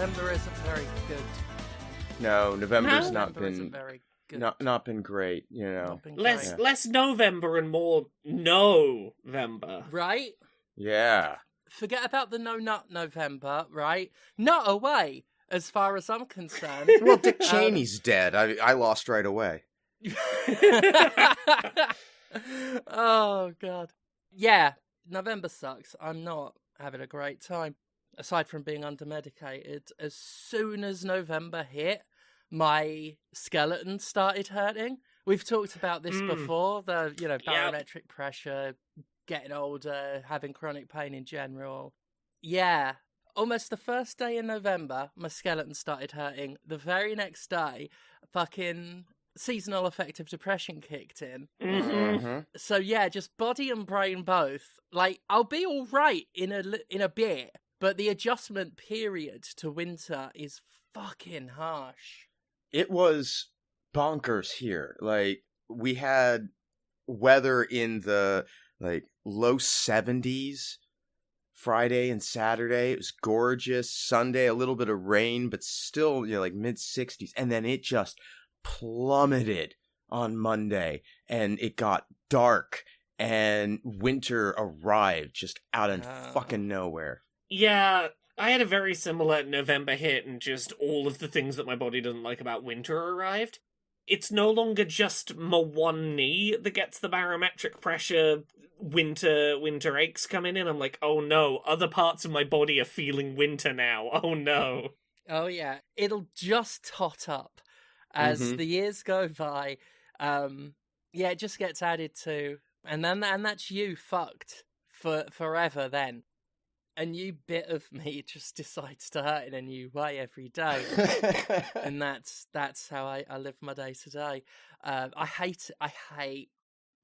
November isn't very good. No, November's not November been isn't very good. not been great, you know. Not been Less great. less November and more November. Right? Yeah. Forget about the no-nut November, right? Not away, as far as I'm concerned. Well, Dick Cheney's dead. I lost right away. Oh, God. Yeah, November sucks. I'm not having a great time. Aside from being under-medicated, as soon as November hit, my skeleton started hurting. We've talked about this before, the, barometric pressure, getting older, having chronic pain in general. Yeah, almost the first day in November, my skeleton started hurting. The very next day, fucking seasonal affective depression kicked in. Mm-hmm. So yeah, just body and brain both. Like, I'll be all right in a bit, but the adjustment period to winter is fucking harsh. It was bonkers here. Like, we had weather in the low 70s Friday and Saturday. It was gorgeous. Sunday, a little bit of rain, but still, mid 60s. And then it just plummeted on Monday, and it got dark, and winter arrived just out of fucking nowhere. Yeah, I had a very similar November hit, and just all of the things that my body doesn't like about winter arrived. It's no longer just my one knee that gets the barometric pressure winter aches coming in. I'm like, oh no, other parts of my body are feeling winter now. Oh no. Oh yeah, it'll just tot up as the years go by. It just gets added to, and that's you fucked for forever then. A new bit of me just decides to hurt in a new way every day. And that's how I live my day to day. I hate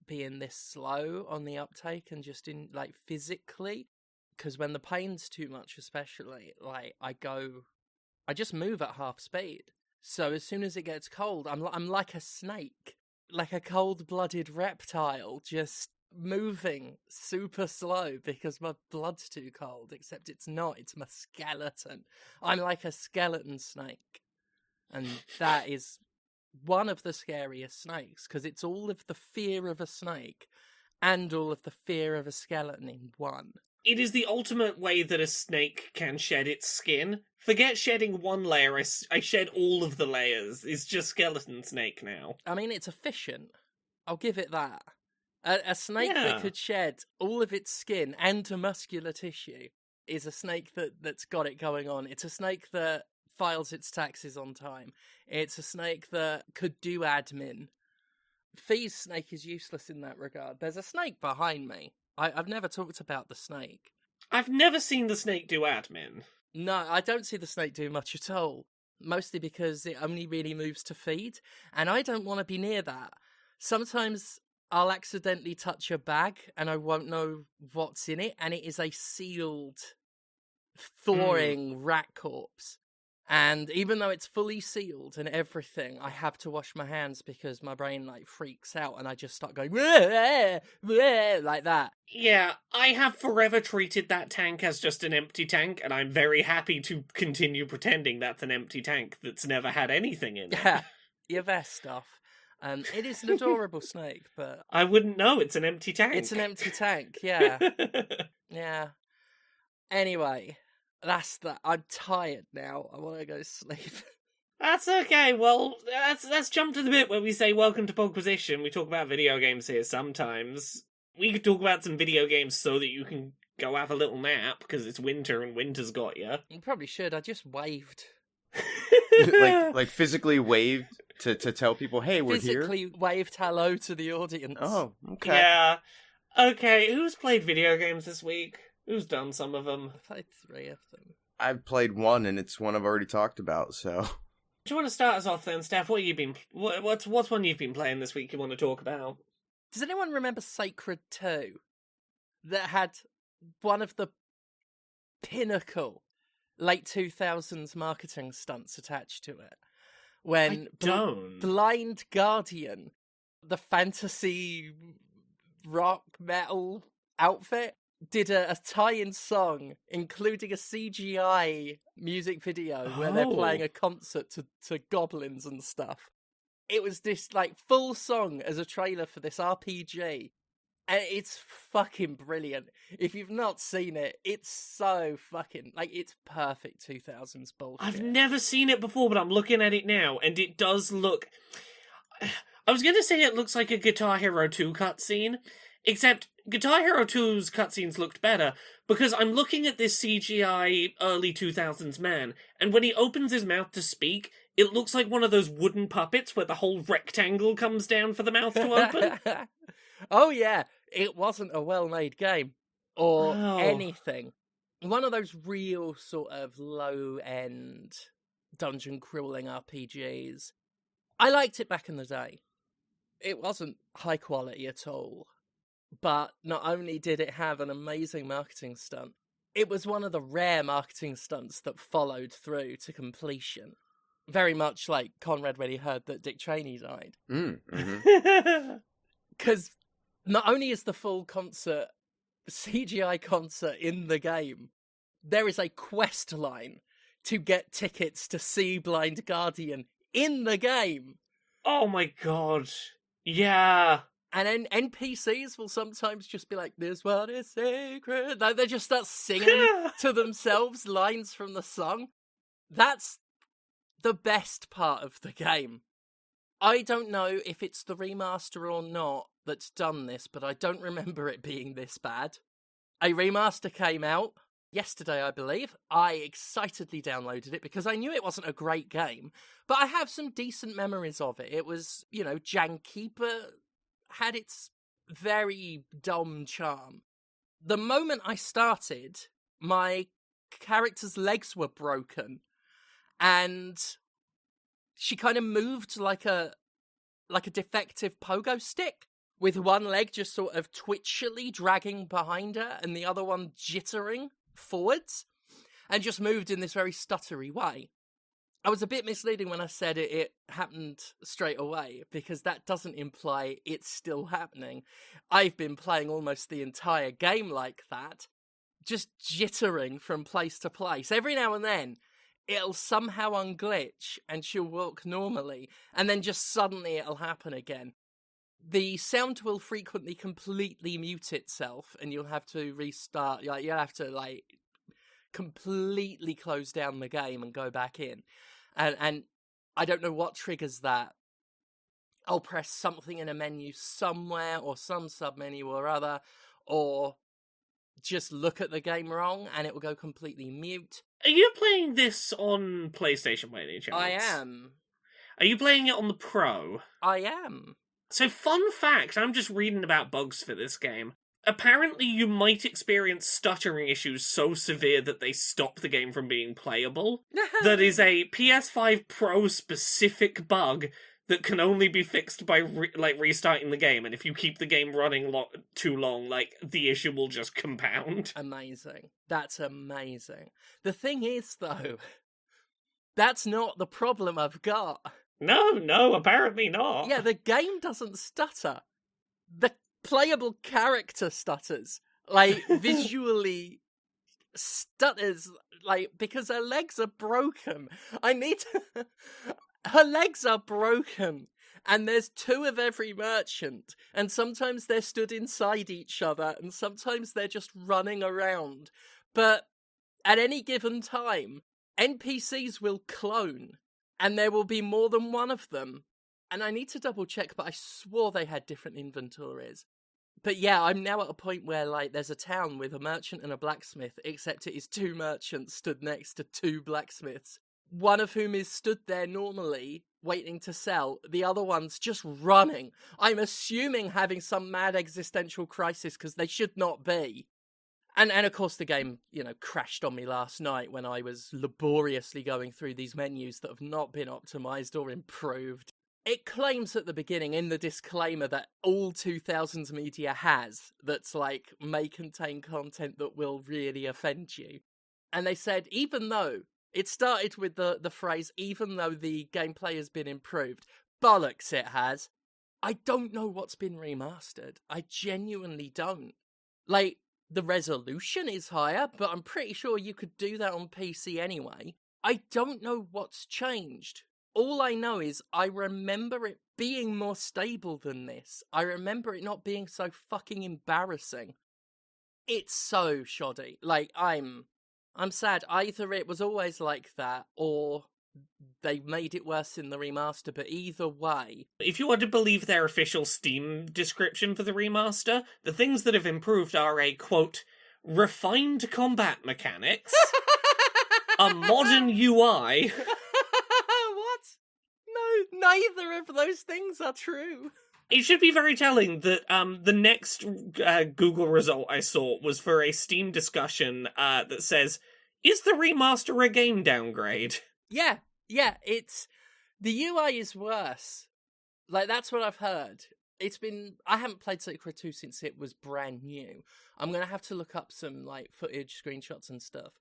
being this slow on the uptake and just in physically, because when the pain's too much, especially, I just move at half speed. So as soon as it gets cold, I'm like a snake, like a cold-blooded reptile, just moving super slow because my blood's too cold. Except it's not, it's my skeleton. I'm like a skeleton snake, and that is one of the scariest snakes, because it's all of the fear of a snake and all of the fear of a skeleton in one. It is the ultimate way that a snake can shed its skin. Forget shedding one layer, I shed all of the layers. It's just skeleton snake now. I mean, it's efficient. I'll give it that. A snake that could shed all of its skin and muscular tissue is a snake that's got it going on. It's a snake that files its taxes on time. It's a snake that could do admin. Fee's snake is useless in that regard. There's a snake behind me. I've never talked about the snake. I've never seen the snake do admin. No, I don't see the snake do much at all. Mostly because it only really moves to feed, and I don't want to be near that. Sometimes I'll accidentally touch a bag and I won't know what's in it, and it is a sealed, thawing rat corpse. And even though it's fully sealed and everything, I have to wash my hands because my brain freaks out and I just start going like that. Yeah, I have forever treated that tank as just an empty tank, and I'm very happy to continue pretending that's an empty tank that's never had anything in it. Yeah, your best stuff. It is an adorable snake, but I wouldn't know it's an empty tank. It's an empty tank, yeah. Yeah. Anyway, that's that. I'm tired now. I want to go sleep. That's okay. Well, let's jump to the bit where we say welcome to Pokémon. We talk about video games here sometimes. We could talk about some video games so that you can go have a little nap, because it's winter and winter's got you. You probably should. I just waved. like physically waved to tell people, hey, we're here? Physically waved hello to the audience. Oh, okay. Yeah. Okay, who's played video games this week? Who's done some of them? I played 3 of them. I've played one, and it's one I've already talked about, so... Do you want to start us off then, Steph? What's one you've been playing this week you want to talk about? Does anyone remember Sacred 2? That had one of the pinnacle late 2000s marketing stunts attached to it. When I don't. Blind Guardian, the fantasy rock metal outfit, did a tie-in song, including a CGI music video where they're playing a concert to goblins and stuff. It was this, like, full song as a trailer for this RPG. And it's fucking brilliant. If you've not seen it, it's so fucking, like, it's perfect 2000s bullshit. I've never seen it before, but I'm looking at it now, and it does look... I was going to say it looks like a Guitar Hero 2 cutscene, except Guitar Hero 2's cutscenes looked better, because I'm looking at this CGI early 2000s man, and when he opens his mouth to speak, it looks like one of those wooden puppets where the whole rectangle comes down for the mouth to open. Oh yeah, it wasn't a well-made game, or anything. One of those real sort of low-end dungeon crawling RPGs. I liked it back in the day. It wasn't high quality at all. But not only did it have an amazing marketing stunt, it was one of the rare marketing stunts that followed through to completion. Very much like Conrad when he heard that Dick Cheney died. Because not only is the full concert, CGI concert in the game, there is a quest line to get tickets to see Blind Guardian in the game. Oh my god. Yeah. And NPCs will sometimes just be like, "This one is sacred." Like, they just start singing to themselves lines from the song. That's the best part of the game. I don't know if it's the remaster or not that's done this, but I don't remember it being this bad. A remaster came out yesterday, I believe. I excitedly downloaded it because I knew it wasn't a great game, but I have some decent memories of it. It was, janky, but had its very dumb charm. The moment I started, my character's legs were broken, and she kind of moved like a defective pogo stick, with one leg just sort of twitchily dragging behind her and the other one jittering forwards, and just moved in this very stuttery way. I was a bit misleading when I said it happened straight away, because that doesn't imply it's still happening. I've been playing almost the entire game like that, just jittering from place to place. Every now and then, it'll somehow unglitch and she'll walk normally, and then just suddenly it'll happen again. The sound will frequently completely mute itself, and you'll have to restart. Like, you'll have to completely close down the game and go back in. And I don't know what triggers that. I'll press something in a menu somewhere, or some submenu or other, or just look at the game wrong and it will go completely mute. Are you playing this on PlayStation by any chance? I am. Are you playing it on the Pro? I am. So, fun fact, I'm just reading about bugs for this game. Apparently, you might experience stuttering issues so severe that they stop the game from being playable. That is a PS5 Pro specific bug that can only be fixed by restarting the game, and if you keep the game running too long, the issue will just compound. Amazing. That's amazing. The thing is, though, that's not the problem I've got. No, apparently not. Yeah, the game doesn't stutter. The playable character stutters. Visually stutters, because her legs are broken. Her legs are broken, and there's two of every merchant, and sometimes they're stood inside each other, and sometimes they're just running around. But at any given time, NPCs will clone, and there will be more than one of them. And I need to double check, but I swore they had different inventories. But yeah, I'm now at a point where, there's a town with a merchant and a blacksmith, except it is two merchants stood next to two blacksmiths. One of whom is stood there normally, waiting to sell. The other one's just running. I'm assuming having some mad existential crisis, because they should not be. And of course the game, crashed on me last night when I was laboriously going through these menus that have not been optimized or improved. It claims at the beginning in the disclaimer that all 2000s media has, that's may contain content that will really offend you. And they said, even though, it started with the phrase, even though the gameplay has been improved, bollocks it has. I don't know what's been remastered. I genuinely don't. The resolution is higher, but I'm pretty sure you could do that on PC anyway. I don't know what's changed. All I know is I remember it being more stable than this. I remember it not being so fucking embarrassing. It's so shoddy. Like, I'm sad. Either it was always like that, or they made it worse in the remaster, but either way... If you want to believe their official Steam description for the remaster, the things that have improved are a, quote, refined combat mechanics, a modern UI... What? No, neither of those things are true. It should be very telling that the next Google result I saw was for a Steam discussion that says, is the remaster a game downgrade? Yeah, it's... The UI is worse. Like, that's what I've heard. I haven't played Sekiro 2 since it was brand new. I'm gonna have to look up some, like, footage, screenshots and stuff.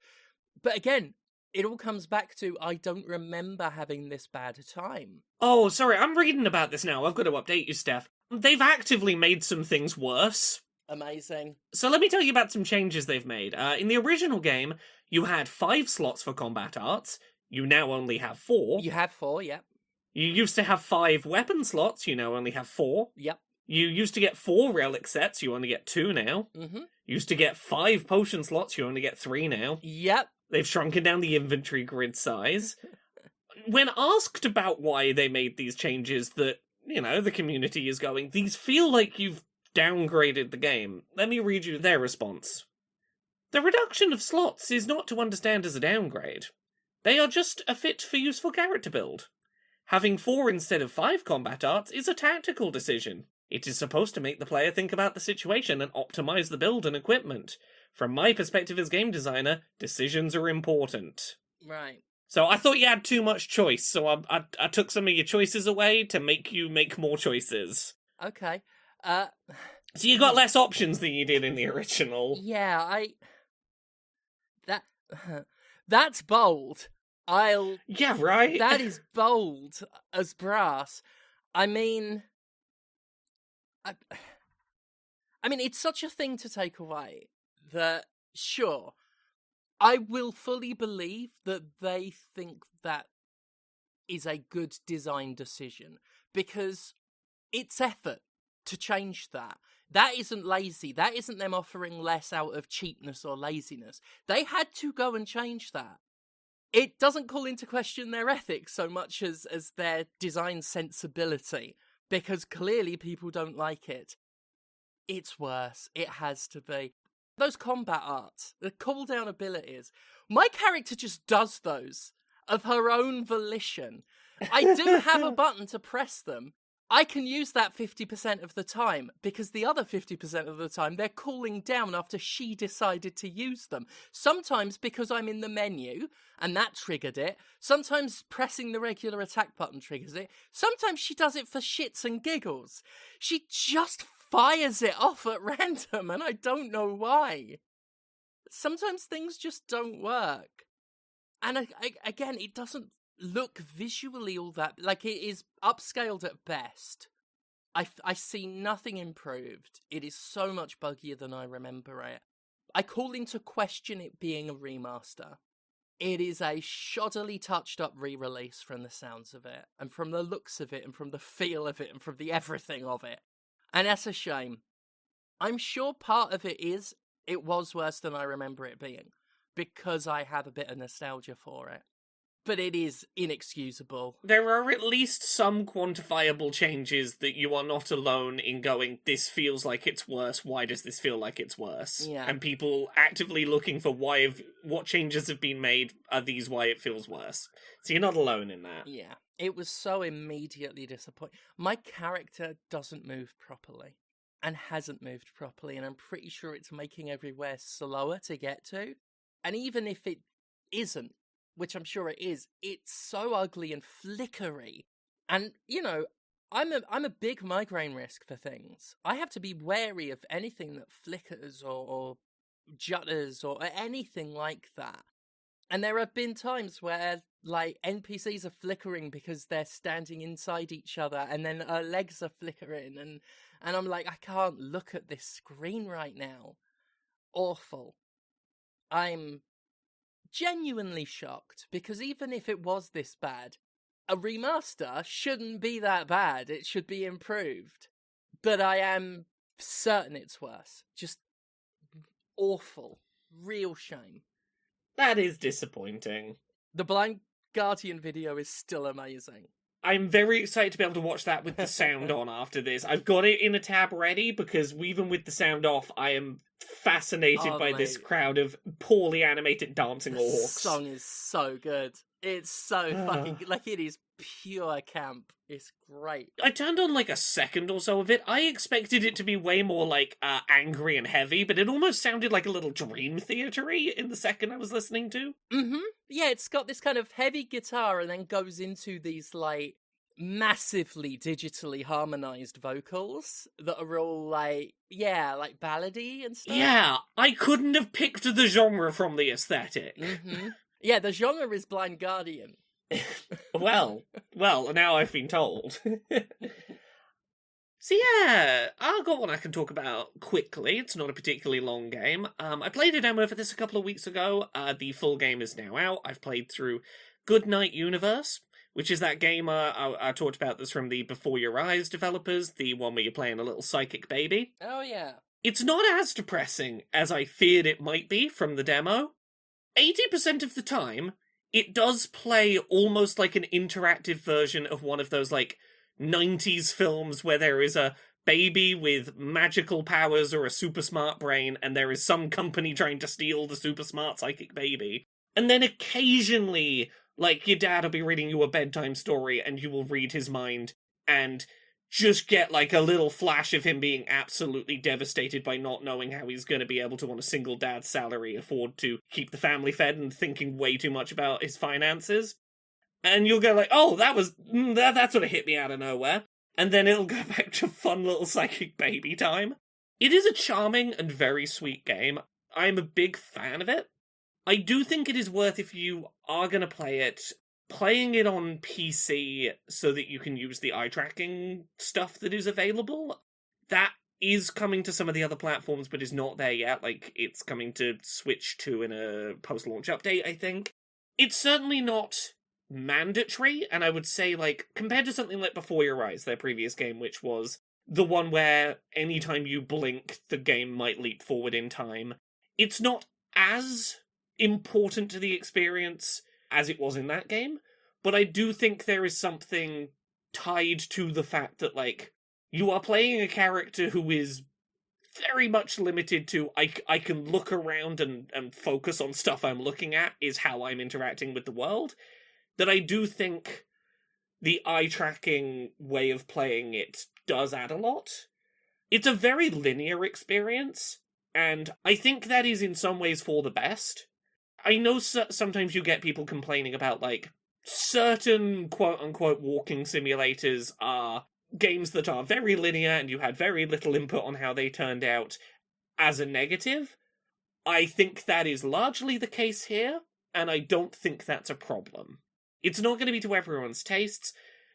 But again, it all comes back to, I don't remember having this bad a time. Oh, sorry, I'm reading about this now. I've got to update you, Steph. They've actively made some things worse. Amazing. So let me tell you about some changes they've made. In the original game, you had 5 slots for combat arts. You now only have 4. You have 4, yep. You used to have 5 weapon slots. You now only have 4. Yep. You used to get 4 relic sets. You only get 2 now. Mm-hmm. You used to get 5 potion slots. You only get 3 now. Yep. They've shrunken down the inventory grid size. When asked about why they made these changes that, you know, the community is going, these feel like you've downgraded the game, let me read you their response. The reduction of slots is not to understand as a downgrade. They are just a fit for useful character build. Having 4 instead of 5 combat arts is a tactical decision. It is supposed to make the player think about the situation and optimize the build and equipment. From my perspective as game designer, decisions are important. Right. So I thought you had too much choice, so I took some of your choices away to make you make more choices. Okay. So you got less options than you did in the original. Yeah, that's bold. Yeah, right? That is bold as brass. I mean, it's such a thing to take away that, sure, I will fully believe that they think that is a good design decision, because it's effort to change that. That isn't lazy. That isn't them offering less out of cheapness or laziness. They had to go and change that. It doesn't call into question their ethics so much as their design sensibility, because clearly people don't like it. It's worse. It has to be. Those combat arts, the cooldown abilities, my character just does those of her own volition. I do have a button to press them. I can use that 50% of the time, because the other 50% of the time they're cooling down after she decided to use them. Sometimes because I'm in the menu, and that triggered it. Sometimes pressing the regular attack button triggers it. Sometimes she does it for shits and giggles. She just fires it off at random, and I don't know why. Sometimes things just don't work. And again, it doesn't look visually all that... Like, it is upscaled at best. I see nothing improved. It is so much buggier than I remember it. I call into question it being a remaster. It is a shoddily touched-up re-release from the sounds of it, and from the looks of it, and from the feel of it, and from the everything of it. And that's a shame. I'm sure part of it was worse than I remember it being, because I have a bit of nostalgia for it. But it is inexcusable. There are at least some quantifiable changes that you are not alone in going, this feels like it's worse, why does this feel like it's worse? Yeah. And people actively looking for what changes have been made, are these why it feels worse? So you're not alone in that. Yeah. It was so immediately disappointing. My character doesn't move properly, and hasn't moved properly, and I'm pretty sure it's making everywhere slower to get to. And even if it isn't, which I'm sure it is, it's so ugly and flickery. And, you know, I'm a big migraine risk for things. I have to be wary of anything that flickers or jutters or anything like that. And there have been times where, like, NPCs are flickering because they're standing inside each other, and then legs are flickering, and I'm like, I can't look at this screen right now. awful. I'm genuinely shocked, because even if it was this bad, a remaster shouldn't be that bad. It should be improved. But I am certain it's worse. Just awful. Real shame. That is disappointing. The Blind Guardian video is still amazing. I'm very excited to be able to watch that with the sound on after this. I've got it in a tab ready, because even with the sound off, I am fascinated by this crowd of poorly animated dancing orcs. The song is so good. It's so fucking... Like, it is pure camp. It's great. I turned on, like, a second or so of it. I expected it to be way more, like, angry and heavy, but it almost sounded like a little Dream Theater-y in the second I was listening to. Mm-hmm. Yeah, it's got this kind of heavy guitar and then goes into these, like, massively digitally harmonized vocals that are all, like, yeah, like ballady and stuff. Yeah, I couldn't have picked the genre from the aesthetic. Mm-hmm. Yeah, the genre is Blind Guardian. well, now I've been told. So yeah, I've got one I can talk about quickly. It's not a particularly long game. I played a demo for this a couple of weeks ago. The full game is now out. I've played through Goodnight Universe, which is that game I talked about that's from the Before Your Eyes developers, the one where you're playing a little psychic baby. Oh yeah. It's not as depressing as I feared it might be from the demo. 80% of the time, it does play almost like an interactive version of one of those, like, 90s films where there is a baby with magical powers or a super smart brain, and there is some company trying to steal the super smart psychic baby. And then occasionally, like, your dad will be reading you a bedtime story, and you will read his mind, and just get, like, a little flash of him being absolutely devastated by not knowing how he's going to be able to, on a single dad's salary, afford to keep the family fed and thinking way too much about his finances. And you'll go like, oh, that sort of hit me out of nowhere. And then it'll go back to fun little psychic baby time. It is a charming and very sweet game. I'm a big fan of it. I do think it is worth, if you are going to play it, playing it on PC so that you can use the eye tracking stuff that is available. That is coming to some of the other platforms, but is not there yet. Like, it's coming to Switch 2 in a post-launch update, I think. It's certainly not mandatory, and I would say, like, compared to something like Before Your Eyes, their previous game, which was the one where anytime you blink, the game might leap forward in time, it's not as important to the experience as it was in that game, but I do think there is something tied to the fact that, like, you are playing a character who is very much limited to, I can look around and focus on stuff I'm looking at is how I'm interacting with the world, that I do think the eye-tracking way of playing it does add a lot. It's a very linear experience, and I think that is in some ways for the best. I know sometimes you get people complaining about, like, certain quote-unquote walking simulators are games that are very linear and you had very little input on how they turned out as a negative. I think that is largely the case here, and I don't think that's a problem. It's not going to be to everyone's tastes.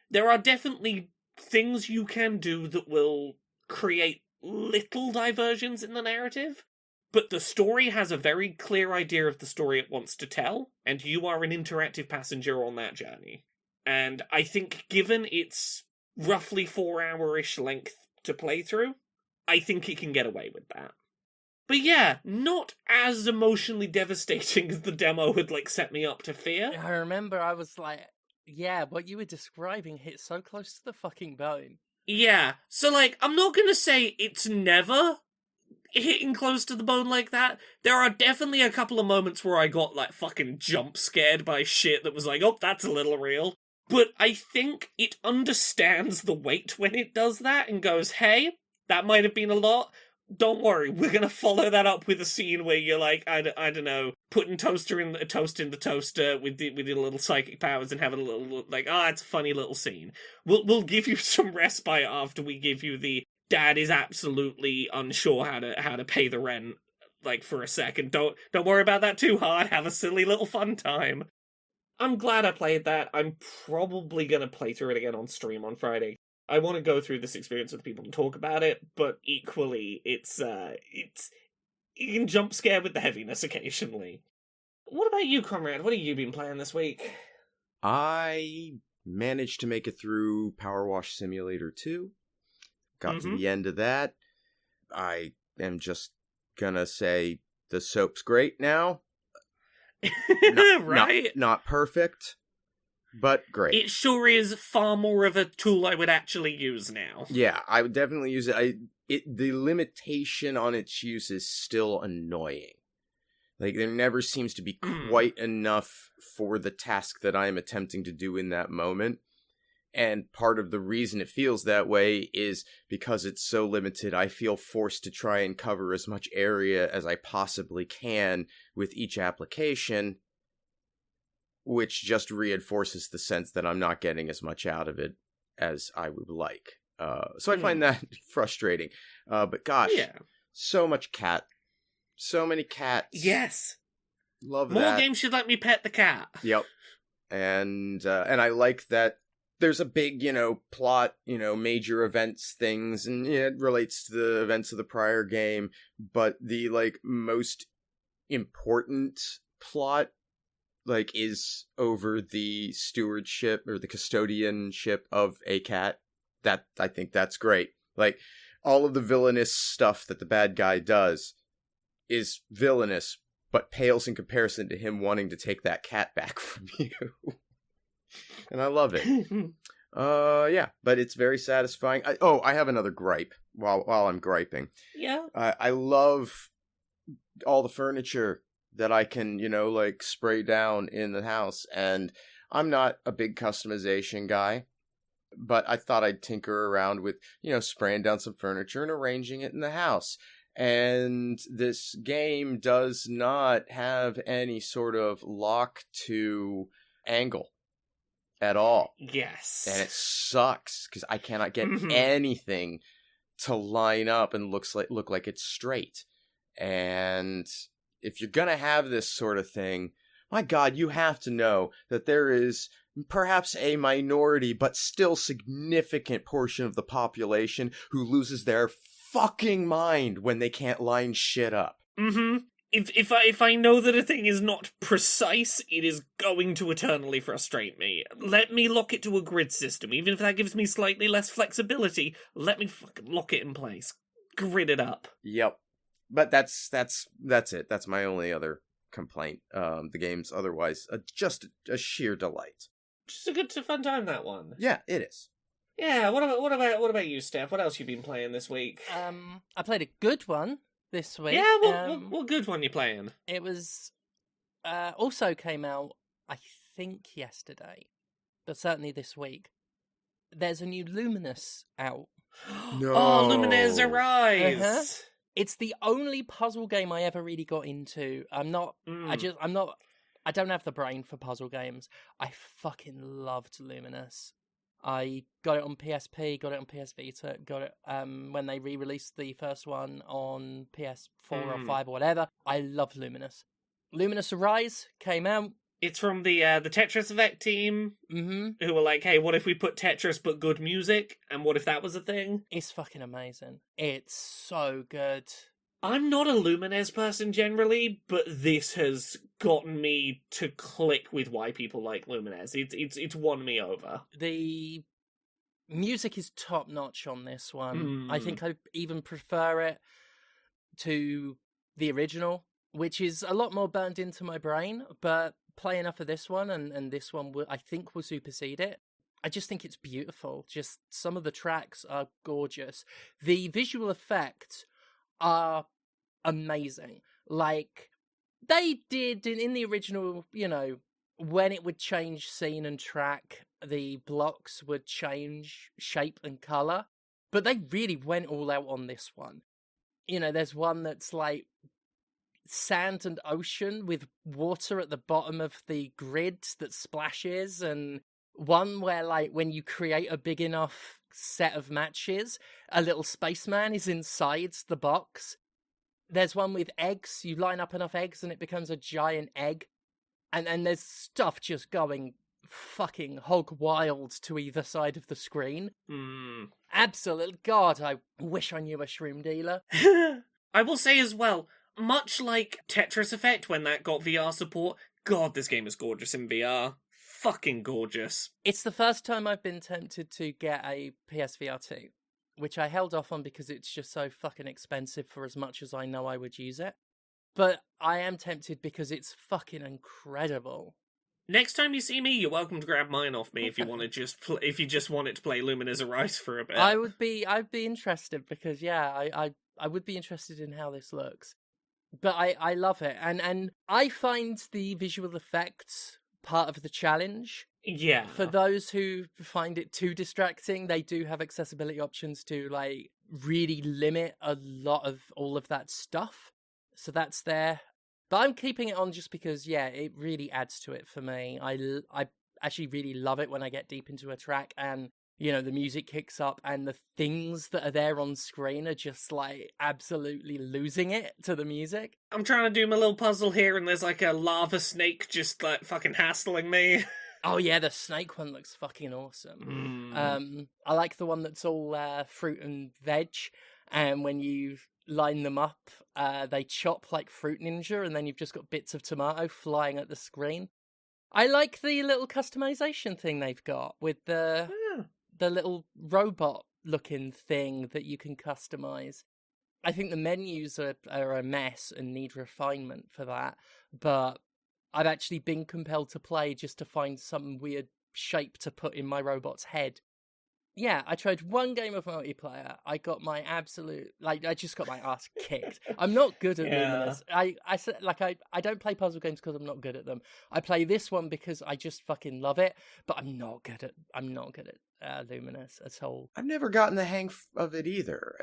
There are definitely things you can do that will create little diversions in the narrative, but the story has a very clear idea of the story it wants to tell, and you are an interactive passenger on that journey. And I think given its roughly 4-hour-ish length to play through, I think it can get away with that. But yeah, not as emotionally devastating as the demo had, like, set me up to fear. I remember I was like, yeah, what you were describing hit so close to the fucking bone. Yeah, so, like, I'm not gonna say it's never hitting close to the bone like that. There are definitely a couple of moments where I got, like, fucking jump scared by shit that was like, oh, that's a little real. But I think it understands the weight when it does that and goes, hey, that might have been a lot. Don't worry, we're gonna follow that up with a scene where you're like, I don't know, putting toast in the toaster with your little psychic powers and having a little, like, it's a funny little scene. We'll give you some respite after we give you the dad is absolutely unsure how to pay the rent, like, for a second. Don't worry about that too hard. Have a silly little fun time. I'm glad I played that. I'm probably gonna play through it again on stream on Friday. I want to go through this experience with people and talk about it, but equally, it's You can jump scare with the heaviness occasionally. What about you, Conrad? What have you been playing this week? I managed to make it through Powerwash Simulator 2. Got to the end of that. I am just gonna say the soap's great now. Not perfect, but great. It sure is far more of a tool I would actually use now. Yeah, I would definitely use it. The limitation on its use is still annoying. Like, there never seems to be quite enough for the task that I am attempting to do in that moment. And part of the reason it feels that way is because it's so limited, I feel forced to try and cover as much area as I possibly can with each application, which just reinforces the sense that I'm not getting as much out of it as I would like. So I find that frustrating. But gosh, so much cat. So many cats. Yes. Love More that. More games should let me pet the cat. Yep. And I like that there's a big, plot, major events things, and it relates to the events of the prior game, but the, most important plot, is over the stewardship or the custodianship of a cat. I think that's great. All of the villainous stuff that the bad guy does is villainous, but pales in comparison to him wanting to take that cat back from you. And I love it. Yeah, but it's very satisfying. I have another gripe while I'm griping. Yeah. I love all the furniture that I can, spray down in the house. And I'm not a big customization guy, but I thought I'd tinker around with, spraying down some furniture and arranging it in the house. And this game does not have any sort of lock to angle at all. Yes. And it sucks because I cannot get anything to line up and look like it's straight. And if you're going to have this sort of thing, my God, you have to know that there is perhaps a minority but still significant portion of the population who loses their fucking mind when they can't line shit up. If I know that a thing is not precise, it is going to eternally frustrate me. Let me lock it to a grid system, even if that gives me slightly less flexibility. Let me fucking lock it in place. Grid it up. Yep. But that's it. That's my only other complaint. The game's otherwise just a sheer delight. Just a good, fun time, that one. Yeah, it is. Yeah. What about you, Steph? What else you been playing this week? I played a good one this week. Yeah, what good one you playing? It was also came out, I think, yesterday, but certainly this week. There's a new Luminous out. No. Oh, Lumines Arise! It's the only puzzle game I ever really got into. I don't have the brain for puzzle games. I fucking loved Luminous. I got it on PSP, got it on PS Vita, got it when they re-released the first one on PS4 or 5 or whatever. I loved Luminous. Luminous Arise came out. It's from the Tetris Effect team, who were like, hey, what if we put Tetris but good music? And what if that was a thing? It's fucking amazing. It's so good. I'm not a Lumines person generally, but this has gotten me to click with why people like Lumines. It's won me over. The music is top notch on this one. I think I even prefer it to the original, which is a lot more burned into my brain, but play enough of this one and this one I think will supersede it. I just think it's beautiful. Just some of the tracks are gorgeous. The visual effects are amazing. Like they did in the original, when it would change scene and track, the blocks would change shape and color, but they really went all out on this one. There's one that's like sand and ocean with water at the bottom of the grid that splashes, and one where, like, when you create a big enough set of matches, a little spaceman is inside the box. There's one with eggs. You line up enough eggs and it becomes a giant egg. And there's stuff just going fucking hog wild to either side of the screen. Absolutely. God, I wish I knew a shroom dealer. I will say as well, much like Tetris Effect when that got VR support, God, this game is gorgeous in VR. Fucking gorgeous. It's the first time I've been tempted to get a PSVR 2, which I held off on because it's just so fucking expensive for as much as I know I would use it. But I am tempted because it's fucking incredible. Next time you see me, you're welcome to grab mine off me if you want to if you just wanted to play Lumines Arise for a bit. I'd be interested because I would be interested in how this looks. But I love it, and I find the visual effects part of the challenge. Yeah. For those who find it too distracting, they do have accessibility options to like really limit a lot of all of that stuff. So that's there. But I'm keeping it on just because, yeah, it really adds to it for me. I actually really love it when I get deep into a track and, you know, the music kicks up and the things that are there on screen are just, like, absolutely losing it to the music. I'm trying to do my little puzzle here and there's, like, a lava snake just, like, fucking hassling me. Oh, yeah, the snake one looks fucking awesome. I like the one that's all fruit and veg, and when you line them up, they chop like Fruit Ninja, and then you've just got bits of tomato flying at the screen. I like the little customization thing they've got with the little robot-looking thing that you can customize. I think the menus are a mess and need refinement for that, but I've actually been compelled to play just to find some weird shape to put in my robot's head. Yeah, I tried one game of multiplayer. I got my absolute, I just got my ass kicked. I'm not good at Lumines. I don't play puzzle games because I'm not good at them. I play this one because I just fucking love it, but I'm not good at Lumines at all. I've never gotten the hang of it either.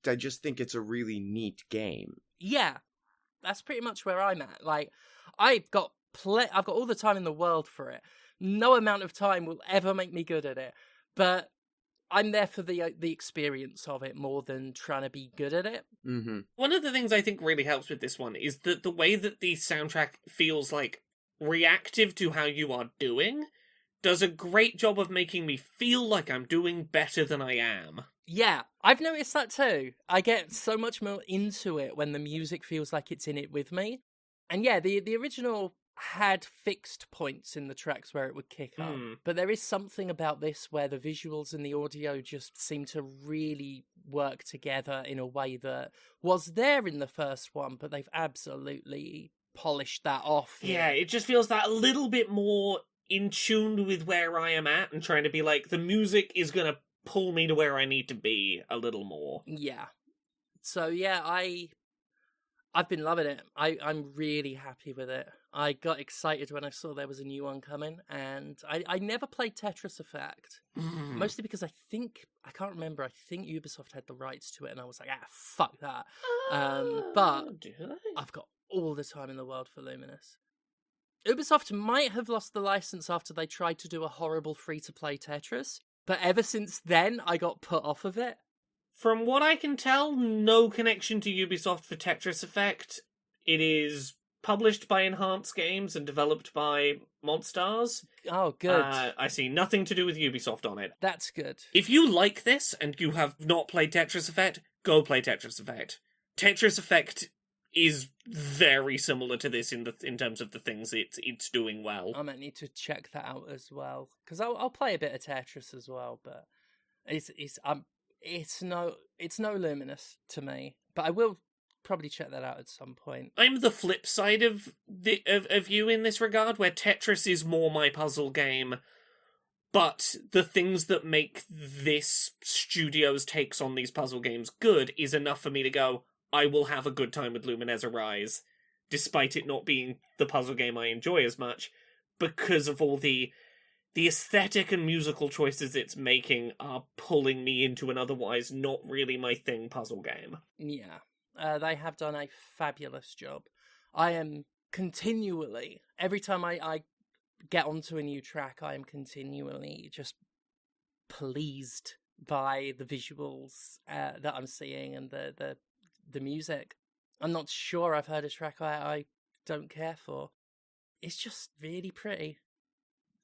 I just think it's a really neat game. Yeah, that's pretty much where I'm at. Like, I've got all the time in the world for it. No amount of time will ever make me good at it. But I'm there for the experience of it more than trying to be good at it. Mm-hmm. One of the things I think really helps with this one is that the way that the soundtrack feels like reactive to how you are doing does a great job of making me feel like I'm doing better than I am. Yeah, I've noticed that too. I get so much more into it when the music feels like it's in it with me. And yeah, the original had fixed points in the tracks where it would kick up, but there is something about this where the visuals and the audio just seem to really work together in a way that was there in the first one, but they've absolutely polished that off. Yeah, it just feels that little bit more in tune with where I am at and trying to be like, the music is gonna pull me to where I need to be a little more. Yeah. So yeah, I've been loving it. I'm really happy with it. I got excited when I saw there was a new one coming, and I never played Tetris Effect, mostly because I can't remember, I think Ubisoft had the rights to it, and I was like, fuck that. But I've got all the time in the world for Lumines. Ubisoft might have lost the license after they tried to do a horrible free-to-play Tetris, but ever since then, I got put off of it. From what I can tell, no connection to Ubisoft for Tetris Effect. It is published by Enhanced Games and developed by Monstars. Oh, good. I see nothing to do with Ubisoft on it. That's good. If you like this and you have not played Tetris Effect, go play Tetris Effect. Tetris Effect is very similar to this in terms of the things it's doing well. I might need to check that out as well, because I'll play a bit of Tetris as well, but it's no Luminous to me, but I will probably check that out at some point. I'm the flip side of you in this regard, where Tetris is more my puzzle game, but the things that make this studio's takes on these puzzle games good is enough for me to go, I will have a good time with Lumines Arise, despite it not being the puzzle game I enjoy as much, because of all the aesthetic and musical choices it's making are pulling me into an otherwise not really my thing puzzle game. Yeah, they have done a fabulous job. I am continually, every time I get onto a new track, I am continually just pleased by the visuals that I'm seeing and the music. I'm not sure I've heard a track I don't care for. It's just really pretty.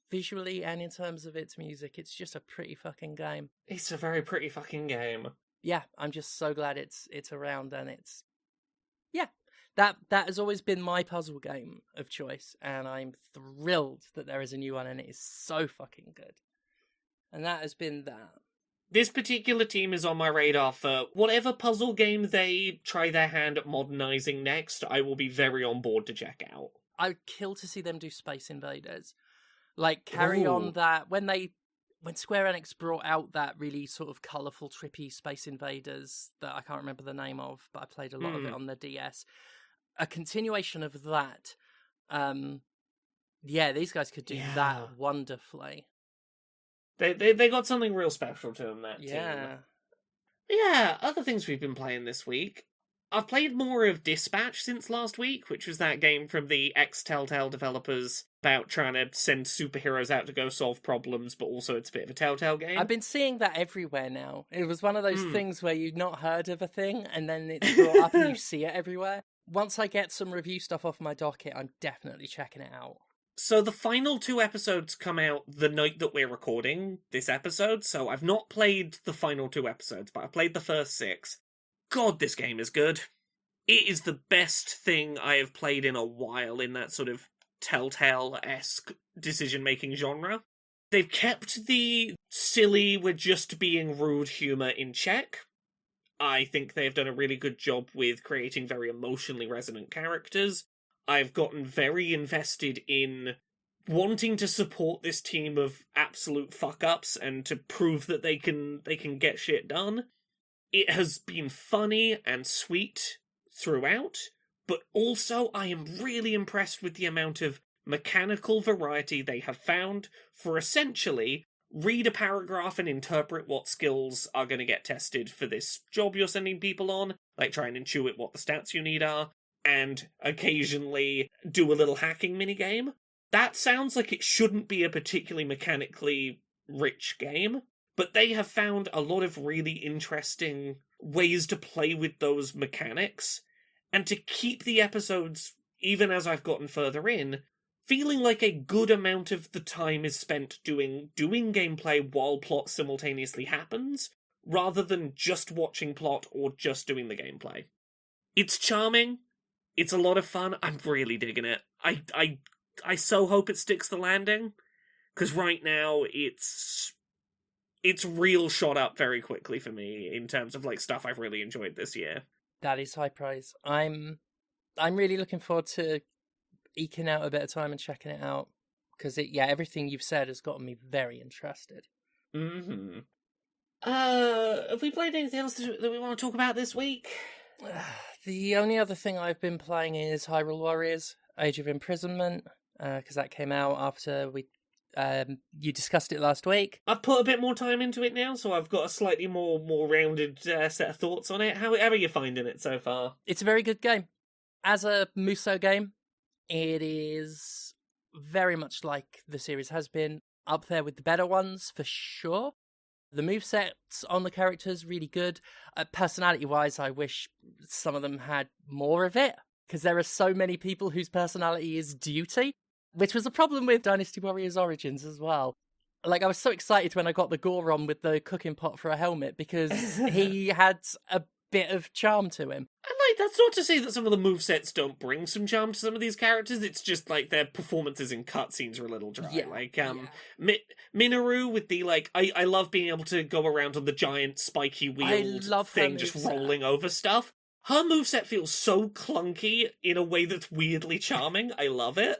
Visually and in terms of its music, it's just a pretty fucking game. It's a very pretty fucking game. Yeah, I'm just so glad it's around and it's Yeah, that has always been my puzzle game of choice, and I'm thrilled that there is a new one, and it is so fucking good. And that has been that. This particular team is on my radar for whatever puzzle game they try their hand at modernizing next. I will be very on board to check out. I would kill to see them do Space Invaders. Like, carry on that. When Square Enix brought out that really sort of colourful, trippy Space Invaders that I can't remember the name of, but I played a lot of it on the DS. A continuation of that. These guys could do that wonderfully. They got something real special to them, that team. Yeah, other things we've been playing this week. I've played more of Dispatch since last week, which was that game from the ex-Telltale developers about trying to send superheroes out to go solve problems, but also it's a bit of a Telltale game. I've been seeing that everywhere now. It was one of those things where you'd not heard of a thing, and then it's brought up and you see it everywhere. Once I get some review stuff off my docket, I'm definitely checking it out. So the final 2 episodes come out the night that we're recording this episode, so I've not played the final 2 episodes, but I've played the first 6. God, this game is good. It is the best thing I have played in a while in that sort of Telltale-esque decision-making genre. They've kept the silly, we're just being rude humour in check. I think they've done a really good job with creating very emotionally resonant characters. I've gotten very invested in wanting to support this team of absolute fuck-ups and to prove that they can get shit done. It has been funny and sweet throughout, but also I am really impressed with the amount of mechanical variety they have found for essentially read a paragraph and interpret what skills are going to get tested for this job you're sending people on, like try and intuit what the stats you need are, and occasionally do a little hacking minigame. That sounds like it shouldn't be a particularly mechanically rich game, but they have found a lot of really interesting ways to play with those mechanics, and to keep the episodes, even as I've gotten further in, feeling like a good amount of the time is spent doing gameplay while plot simultaneously happens, rather than just watching plot or just doing the gameplay. It's charming. It's a lot of fun. I'm really digging it. I so hope it sticks the landing, because right now it's real shot up very quickly for me in terms of like stuff I've really enjoyed this year. That is high praise. I'm really looking forward to eking out a bit of time and checking it out, because everything you've said has gotten me very interested. Mm-hmm. Have we played anything else that we want to talk about this week? The only other thing I've been playing is Hyrule Warriors: Age of Imprisonment, because that came out after you discussed it last week. I've put a bit more time into it now, so I've got a slightly more rounded set of thoughts on it. How are you finding it so far? It's a very good game. As a Musou game, it is very much like the series has been, up there with the better ones, for sure. The movesets on the characters, really good. Personality-wise, I wish some of them had more of it, because there are so many people whose personality is duty, which was a problem with Dynasty Warriors Origins as well. Like, I was so excited when I got the Goron with the cooking pot for a helmet, because he had a bit of charm to him. And, like, that's not to say that some of the movesets don't bring some charm to some of these characters, it's just, like, their performances in cutscenes are a little dry. Minoru with the, like, I love being able to go around on the giant spiky wheeled thing just rolling over stuff. Her moveset feels so clunky in a way that's weirdly charming. I love it.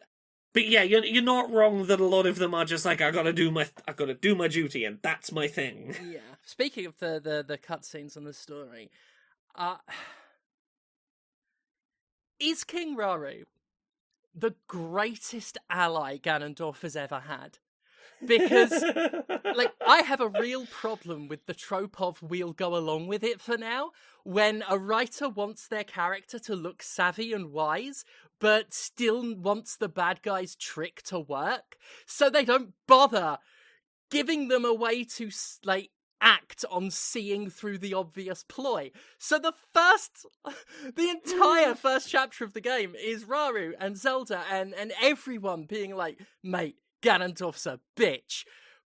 But yeah, you're not wrong that a lot of them are just like, I gotta do my duty, and that's my thing. Yeah. Speaking of the cutscenes and the story, is King Raru the greatest ally Ganondorf has ever had? Because, like, I have a real problem with the trope of we'll go along with it for now, when a writer wants their character to look savvy and wise, but still wants the bad guy's trick to work, so they don't bother giving them a way to, like, act on seeing through the obvious ploy. So the entire first chapter of the game is Raru and Zelda and everyone being like, mate, Ganondorf's a bitch.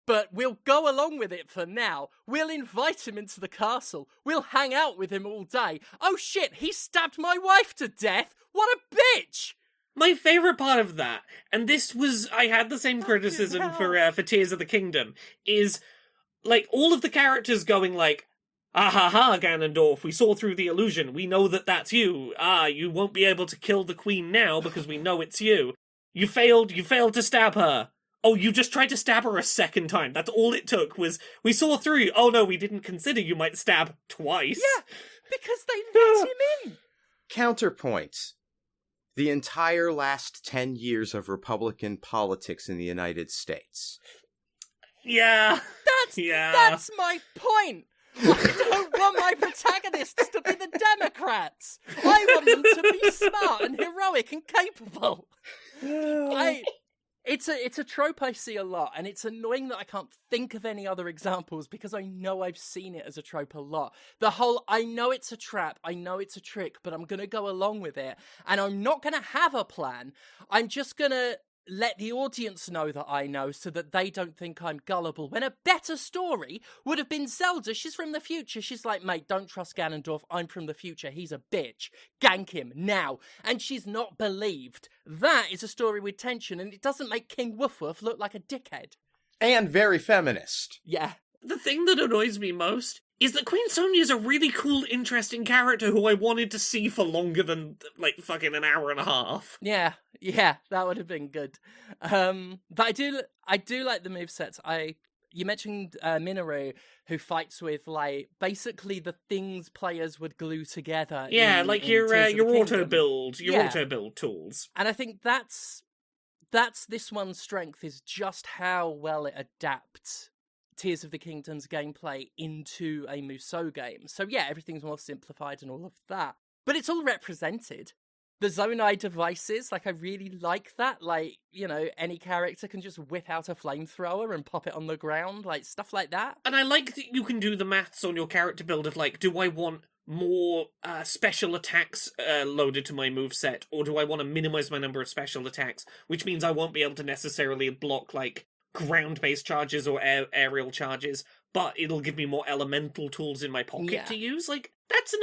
but we'll go along with it for now. We'll invite him into the castle. We'll hang out with him all day. Oh shit, he stabbed my wife to death! What a bitch! My favourite part of that, and this was, I had the same criticism for Tears of the Kingdom, is, like, all of the characters going like, ah ha ha, Ganondorf, we saw through the illusion, we know that that's you. Ah, you won't be able to kill the queen now because we know it's you. You failed to stab her. Oh, you just tried to stab her a second time. That's all it took was, we saw through you. Oh no, we didn't consider you might stab twice. Yeah, because they let him in. Counterpoint. The entire last 10 years of Republican politics in the United States. Yeah. That's my point. I don't want my protagonists to be the Democrats. I want them to be smart and heroic and capable. It's a trope I see a lot, and it's annoying that I can't think of any other examples because I know I've seen it as a trope a lot. The whole, I know it's a trap, I know it's a trick, but I'm going to go along with it, and I'm not going to have a plan. I'm just going to let the audience know that I know so that they don't think I'm gullible. When a better story would have been Zelda. She's from the future. She's like, mate, don't trust Ganondorf. I'm from the future. He's a bitch. Gank him now. And she's not believed. That is a story with tension, and it doesn't make King Woof Woof look like a dickhead. And very feminist. Yeah. The thing that annoys me most is that Queen Sonia's a really cool, interesting character who I wanted to see for longer than, like, fucking an hour and a half. Yeah, that would have been good. But I do like the movesets. You mentioned Minoru, who fights with, like, basically the things players would glue together. Yeah, in Tears of the auto Kingdom. build tools. And I think that's this one's strength, is just how well it adapts Tears of the Kingdom's gameplay into a Musou game. So yeah, everything's more simplified and all of that. But it's all represented. The Zonai devices, like, I really like that. Like, you know, any character can just whip out a flamethrower and pop it on the ground, like, stuff like that. And I like that you can do the maths on your character build of, like, do I want more special attacks loaded to my moveset, or do I want to minimize my number of special attacks, which means I won't be able to necessarily block, like, ground-based charges or aerial charges, but it'll give me more elemental tools in my pocket to use. Like, that's a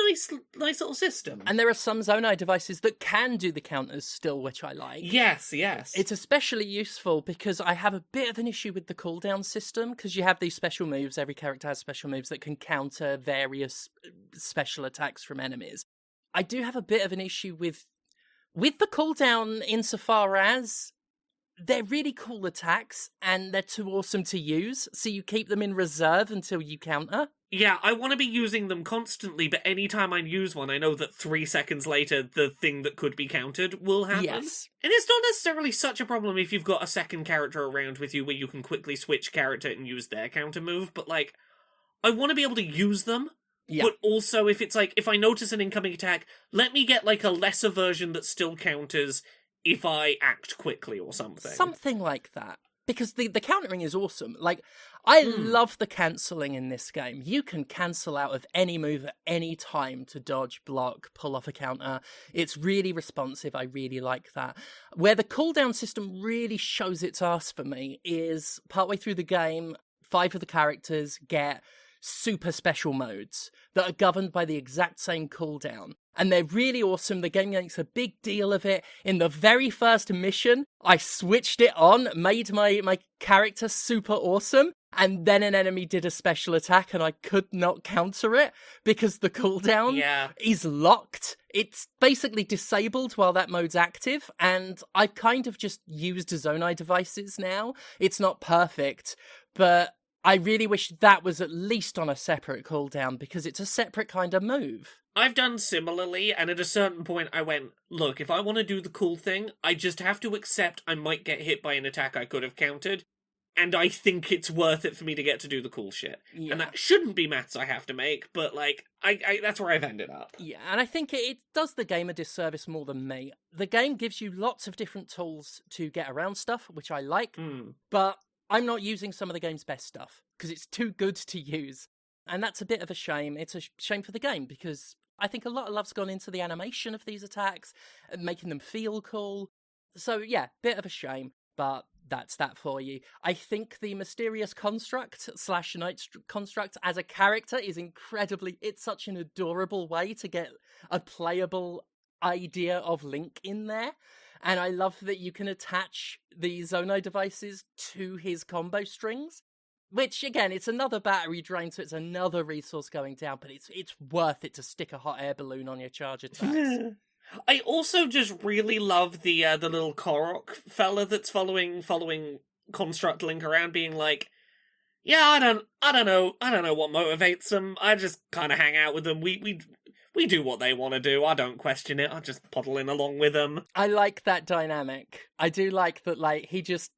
nice little system. And there are some Zonai devices that can do the counters still, which I like. Yes. It's especially useful because I have a bit of an issue with the cooldown system, because you have these special moves, every character has special moves that can counter various special attacks from enemies. I do have a bit of an issue with the cooldown insofar as they're really cool attacks, and they're too awesome to use, so you keep them in reserve until you counter. Yeah, I want to be using them constantly, but anytime I use one, I know that 3 seconds later, the thing that could be countered will happen. Yes. And it's not necessarily such a problem if you've got a second character around with you where you can quickly switch character and use their counter move, but, like, I want to be able to use them. Yeah. But also, if it's like, if I notice an incoming attack, let me get, like, a lesser version that still counters if I act quickly or something. Something like that. Because the countering is awesome. Like, I love the cancelling in this game. You can cancel out of any move at any time to dodge, block, pull off a counter. It's really responsive. I really like that. Where the cooldown system really shows its ass for me is partway through the game, 5 of the characters get super special modes that are governed by the exact same cooldown. And they're really awesome. The game makes a big deal of it. In the very first mission, I switched it on, made my character super awesome, and then an enemy did a special attack and I could not counter it because the cooldown is locked. It's basically disabled while that mode's active, and I've kind of just used Zonai devices now. It's not perfect, but I really wish that was at least on a separate cooldown because it's a separate kind of move. I've done similarly, and at a certain point I went, look, if I want to do the cool thing, I just have to accept I might get hit by an attack I could have countered, and I think it's worth it for me to get to do the cool shit. Yeah. And that shouldn't be maths I have to make, but, like, I that's where I've ended up. Yeah, and I think it does the game a disservice more than me. The game gives you lots of different tools to get around stuff, which I like, but I'm not using some of the game's best stuff, because it's too good to use. And that's a bit of a shame. It's a shame for the game, because I think a lot of love's gone into the animation of these attacks, and making them feel cool. So yeah, bit of a shame, but that's that for you. I think the mysterious construct / night construct as a character is incredibly, it's such an adorable way to get a playable idea of Link in there. And I love that you can attach the Zonai devices to his combo strings, which again, it's another battery drain, so it's another resource going down, but it's worth it to stick a hot air balloon on your charge attacks. I also just really love the little Korok fella that's following Construct Link around, being like, yeah, I don't know what motivates them. I just kind of hang out with them. We do what they want to do. I don't question it. I just puddle in along with them. I like that dynamic. I do like that. Like, he just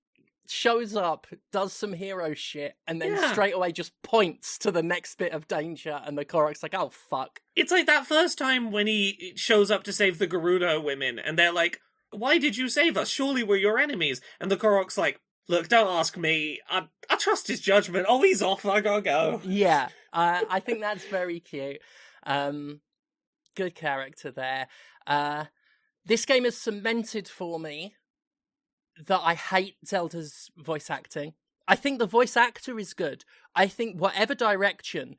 shows up, does some hero shit, and then straight away just points to the next bit of danger, and the Korok's like, oh, fuck. It's like that first time when he shows up to save the Gerudo women, and they're like, why did you save us? Surely we're your enemies. And the Korok's like, look, don't ask me. I trust his judgment. Oh, he's off. I gotta go. Yeah, I think that's very cute. Good character there. This game has cemented for me that I hate Zelda's voice acting. I think the voice actor is good. I think whatever direction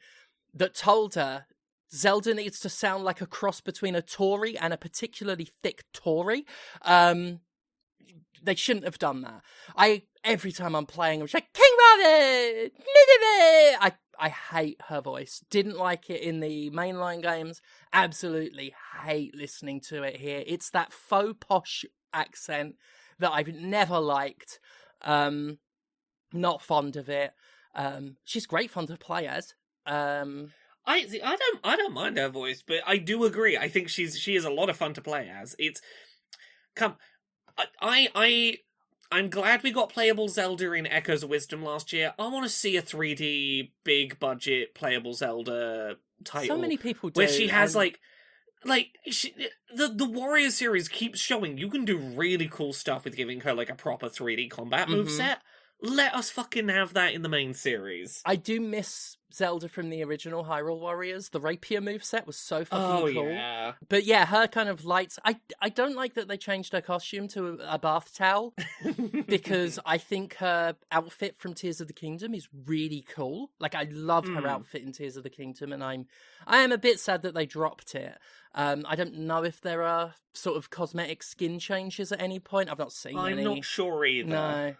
that told her Zelda needs to sound like a cross between a Tory and a particularly thick Tory, they shouldn't have done that. Every time I'm playing, I'm just like, King Rabbit! I hate her voice. Didn't like it in the mainline games. Absolutely hate listening to it here. It's that faux posh accent that I've never liked. Not fond of it. She's great fun to play as. I don't mind her voice, but I do agree. I think she is a lot of fun to play as. I'm glad we got playable Zelda in Echoes of Wisdom last year. I want to see a 3D big budget playable Zelda title. So many people do. Where she has the Warrior series keeps showing you can do really cool stuff with giving her like a proper 3D combat moveset. Let us fucking have that in the main series. I do miss Zelda from the original Hyrule Warriors. The rapier moveset was so fucking cool. Yeah. But yeah, her kind of lights... I don't like that they changed her costume to a bath towel, because I think her outfit from Tears of the Kingdom is really cool. Like, I love her outfit in Tears of the Kingdom, and I am a bit sad that they dropped it. I don't know if there are sort of cosmetic skin changes at any point. I've not seen any. I'm not sure either. No.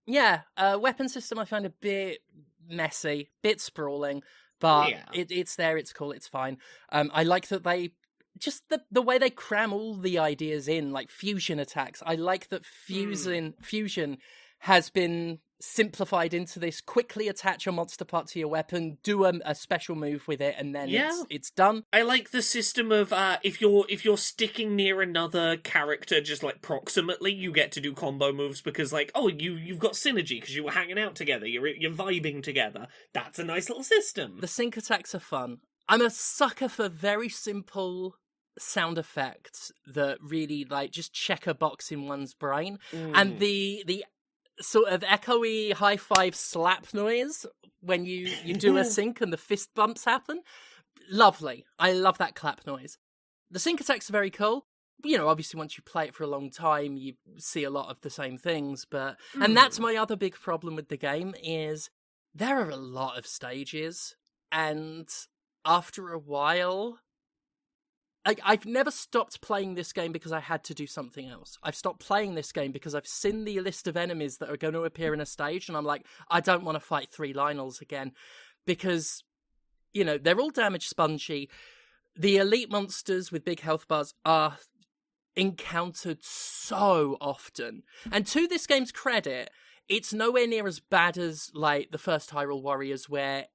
Yeah, weapon system I find a bit messy, bit sprawling, but it's there, it's cool, it's fine. I like that they, just the way they cram all the ideas in, like fusion attacks. I like that fusion has been simplified into this: quickly attach a monster part to your weapon, do a special move with it, and then it's done. I like the system of if you're sticking near another character just like proximately, you get to do combo moves because like, oh, you've got synergy because you were hanging out together, you're vibing together. That's a nice little system. The sync attacks are fun. I'm a sucker for very simple sound effects that really like just check a box in one's brain, and the sort of echoey high five slap noise when you do a sync and the fist bumps happen. Lovely. I love that clap noise. The sync attacks are very cool. You know, obviously once you play it for a long time, you see a lot of the same things, but and that's my other big problem with the game is there are a lot of stages, and after a while, I've never stopped playing this game because I had to do something else. I've stopped playing this game because I've seen the list of enemies that are going to appear in a stage, and I'm like, I don't want to fight 3 Lionels again. Because, you know, they're all damage spongy. The elite monsters with big health bars are encountered so often. And to this game's credit, it's nowhere near as bad as, like, the first Hyrule Warriors, where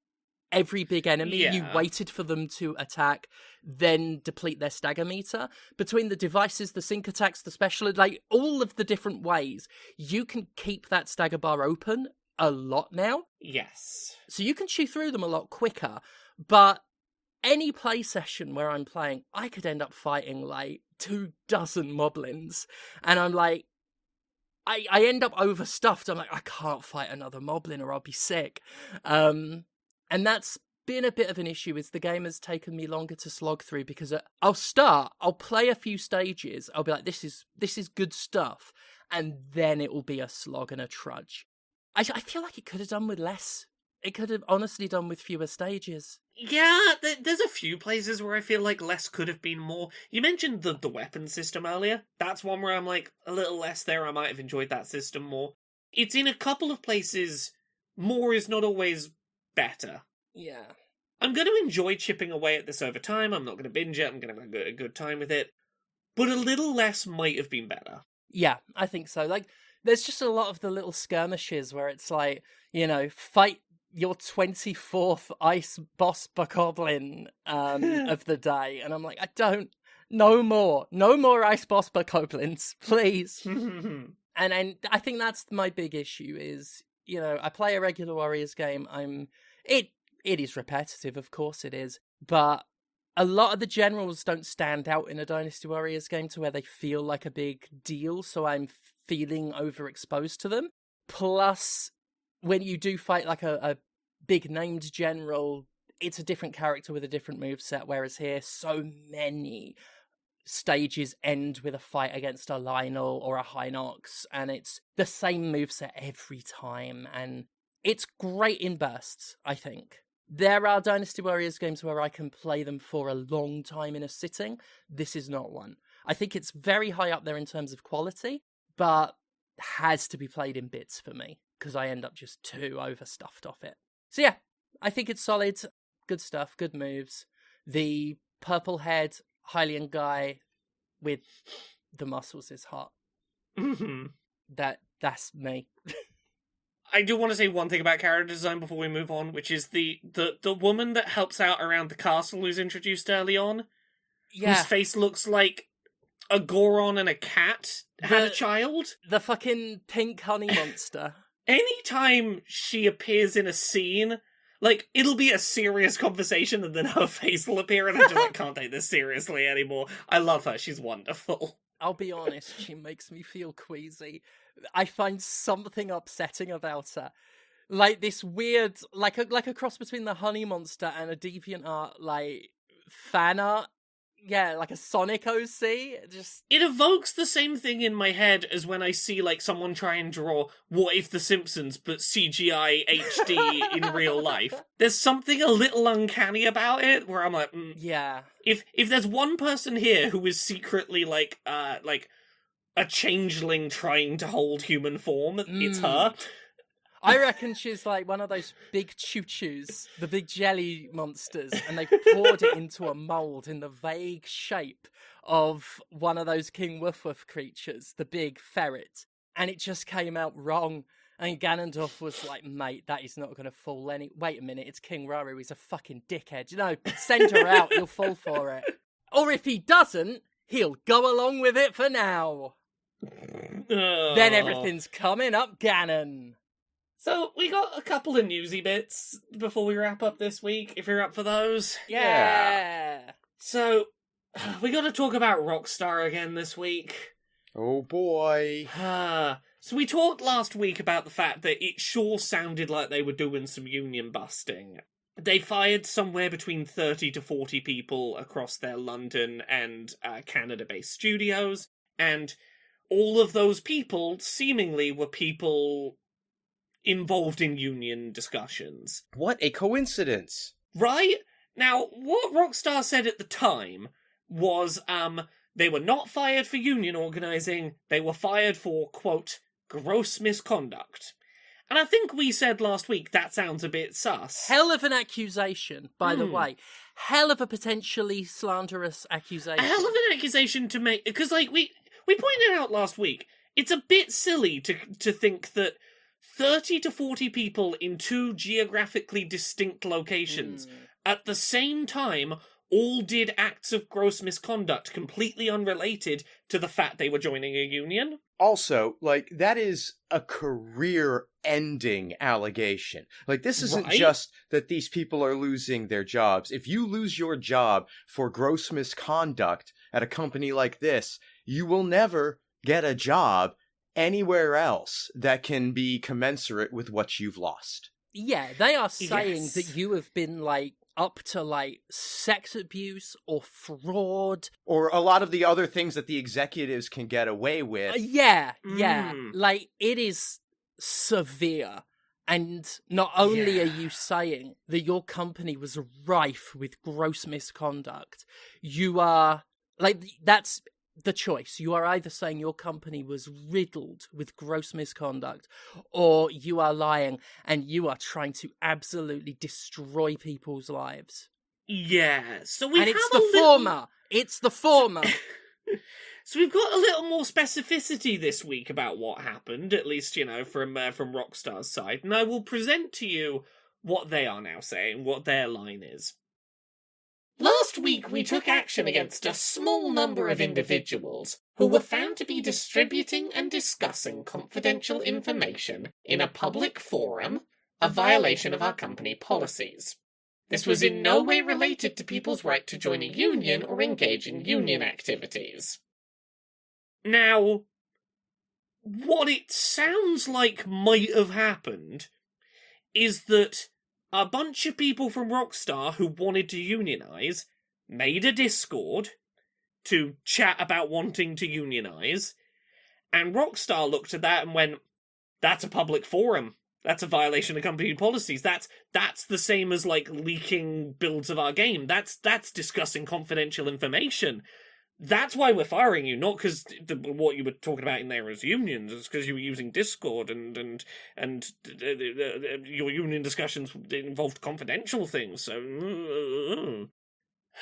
every big enemy, you waited for them to attack, then deplete their stagger meter. Between the devices, the sync attacks, the special, like, all of the different ways, you can keep that stagger bar open a lot now. Yes. So you can chew through them a lot quicker, but any play session where I'm playing, I could end up fighting, like, 24 moblins, and I'm like, I end up overstuffed. I'm like, I can't fight another moblin or I'll be sick. And that's been a bit of an issue, is the game has taken me longer to slog through, because I'll play a few stages, I'll be like, this is good stuff, and then it will be a slog and a trudge. I feel like it could have done with less. It could have honestly done with fewer stages. Yeah, there's a few places where I feel like less could have been more. You mentioned the weapon system earlier. That's one where I'm like, a little less there, I might have enjoyed that system more. It's in a couple of places, more is not always better. Yeah. I'm going to enjoy chipping away at this over time. I'm not going to binge it. I'm going to have a good time with it. But a little less might have been better. Yeah, I think so. Like, there's just a lot of the little skirmishes where it's like, fight your 24th ice boss bokoblin of the day. And I'm like, no more ice boss bokoblins, please. And I think that's my big issue is, I play a regular Warriors game. It is repetitive, of course it is, but a lot of the generals don't stand out in a Dynasty Warriors game to where they feel like a big deal, so I'm feeling overexposed to them. Plus, when you do fight like a big named general, it's a different character with a different moveset, whereas here, so many stages end with a fight against a Lionel or a Hinox, and it's the same moveset every time, and it's great in bursts, I think. There are Dynasty Warriors games where I can play them for a long time in a sitting. This is not one. I think it's very high up there in terms of quality, but has to be played in bits for me, because I end up just too overstuffed off it. So yeah, I think it's solid. Good stuff, good moves. The purple-haired Hylian guy with the muscles is hot. Mm-hmm. That's me. I do want to say one thing about character design before we move on, which is the woman that helps out around the castle who's introduced early on, whose face looks like a Goron and a cat had a child. The fucking pink honey monster. Anytime she appears in a scene, like, it'll be a serious conversation and then her face will appear and I'm just like, can't take this seriously anymore. I love her, she's wonderful. I'll be honest, she makes me feel queasy. I find something upsetting about her. Like this weird, like a cross between the honey monster and a DeviantArt, like, fan art. Yeah, like a Sonic OC. Just it evokes the same thing in my head as when I see like someone try and draw What If The Simpsons but CGI HD in real life. There's something a little uncanny about it where I'm like, yeah. If there's one person here who is secretly like a changeling trying to hold human form, it's her. I reckon she's like one of those big choo-choos, the big jelly monsters, and they've poured it into a mould in the vague shape of one of those King Woof Woof creatures, the big ferret, and it just came out wrong. And Ganondorf was like, mate, that is not going to fall wait a minute, it's King Raru, he's a fucking dickhead. Send her out, he'll fall for it. Or if he doesn't, he'll go along with it for now. Then everything's coming up Ganon. So, we got a couple of newsy bits before we wrap up this week, if you're up for those. Yeah. So, we got to talk about Rockstar again this week. Oh boy. So we talked last week about the fact that it sure sounded like they were doing some union busting. They fired somewhere between 30 to 40 people across their London and Canada-based studios, and all of those people seemingly were people involved in union discussions. What a coincidence. Right? Now, what Rockstar said at the time was, they were not fired for union organising, they were fired for, quote, gross misconduct. And I think we said last week that sounds a bit sus. Hell of an accusation, by the way. Hell of a potentially slanderous accusation. A hell of an accusation to make, because, like, we pointed out last week, it's a bit silly to think that 30 to 40 people in two geographically distinct locations at the same time all did acts of gross misconduct completely unrelated to the fact they were joining a union. Also, like, that is a career-ending allegation. Like, this isn't just that these people are losing their jobs. If you lose your job for gross misconduct at a company like this, you will never get a job anywhere else that can be commensurate with what you've lost. Yeah, they are saying that you have been, like, up to, like, sex abuse or fraud. Or a lot of the other things that the executives can get away with. Yeah. Like, it is severe. And not only are you saying that your company was rife with gross misconduct, you are, like, that's the choice. You are either saying your company was riddled with gross misconduct, or you are lying and you are trying to absolutely destroy people's lives. Yeah, so It's the former. So we've got a little more specificity this week about what happened, at least, from Rockstar's side, and I will present to you what they are now saying, what their line is. Last week we took action against a small number of individuals who were found to be distributing and discussing confidential information in a public forum, a violation of our company policies. This was in no way related to people's right to join a union or engage in union activities. Now, what it sounds like might have happened is that a bunch of people from Rockstar who wanted to unionize made a Discord to chat about wanting to unionize, and Rockstar looked at that and went, that's a public forum. That's a violation of company policies. That's the same as, like, leaking builds of our game. That's discussing confidential information. That's why we're firing you, not because what you were talking about in there is unions. It's because you were using Discord and your union discussions involved confidential things. So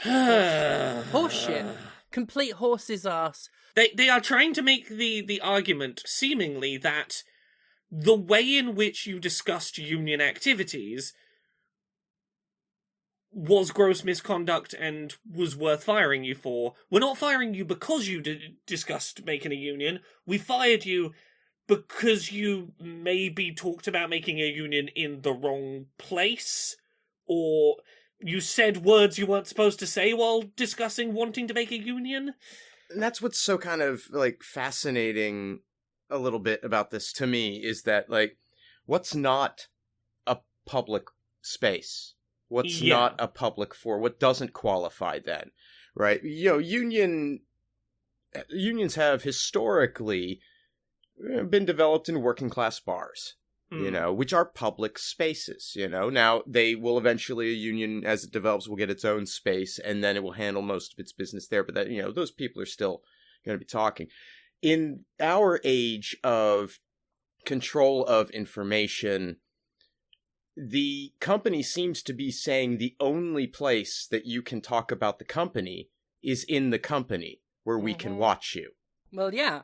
Horseshit. Complete horse's ass. They are trying to make the argument, seemingly, that the way in which you discussed union activities was gross misconduct and was worth firing you for. We're not firing you because you discussed making a union. We fired you because you maybe talked about making a union in the wrong place, or you said words you weren't supposed to say while discussing wanting to make a union. And that's what's so kind of, like, fascinating a little bit about this to me, is that, like, what's not a public space? What's not a public forum? What doesn't qualify then, right? Unions have historically been developed in working class bars, which are public spaces, Now, they will eventually, a union, as it develops, will get its own space, and then it will handle most of its business there. But that, those people are still going to be talking. In our age of control of information, the company seems to be saying the only place that you can talk about the company is in the company, where we can watch you. Well, yeah.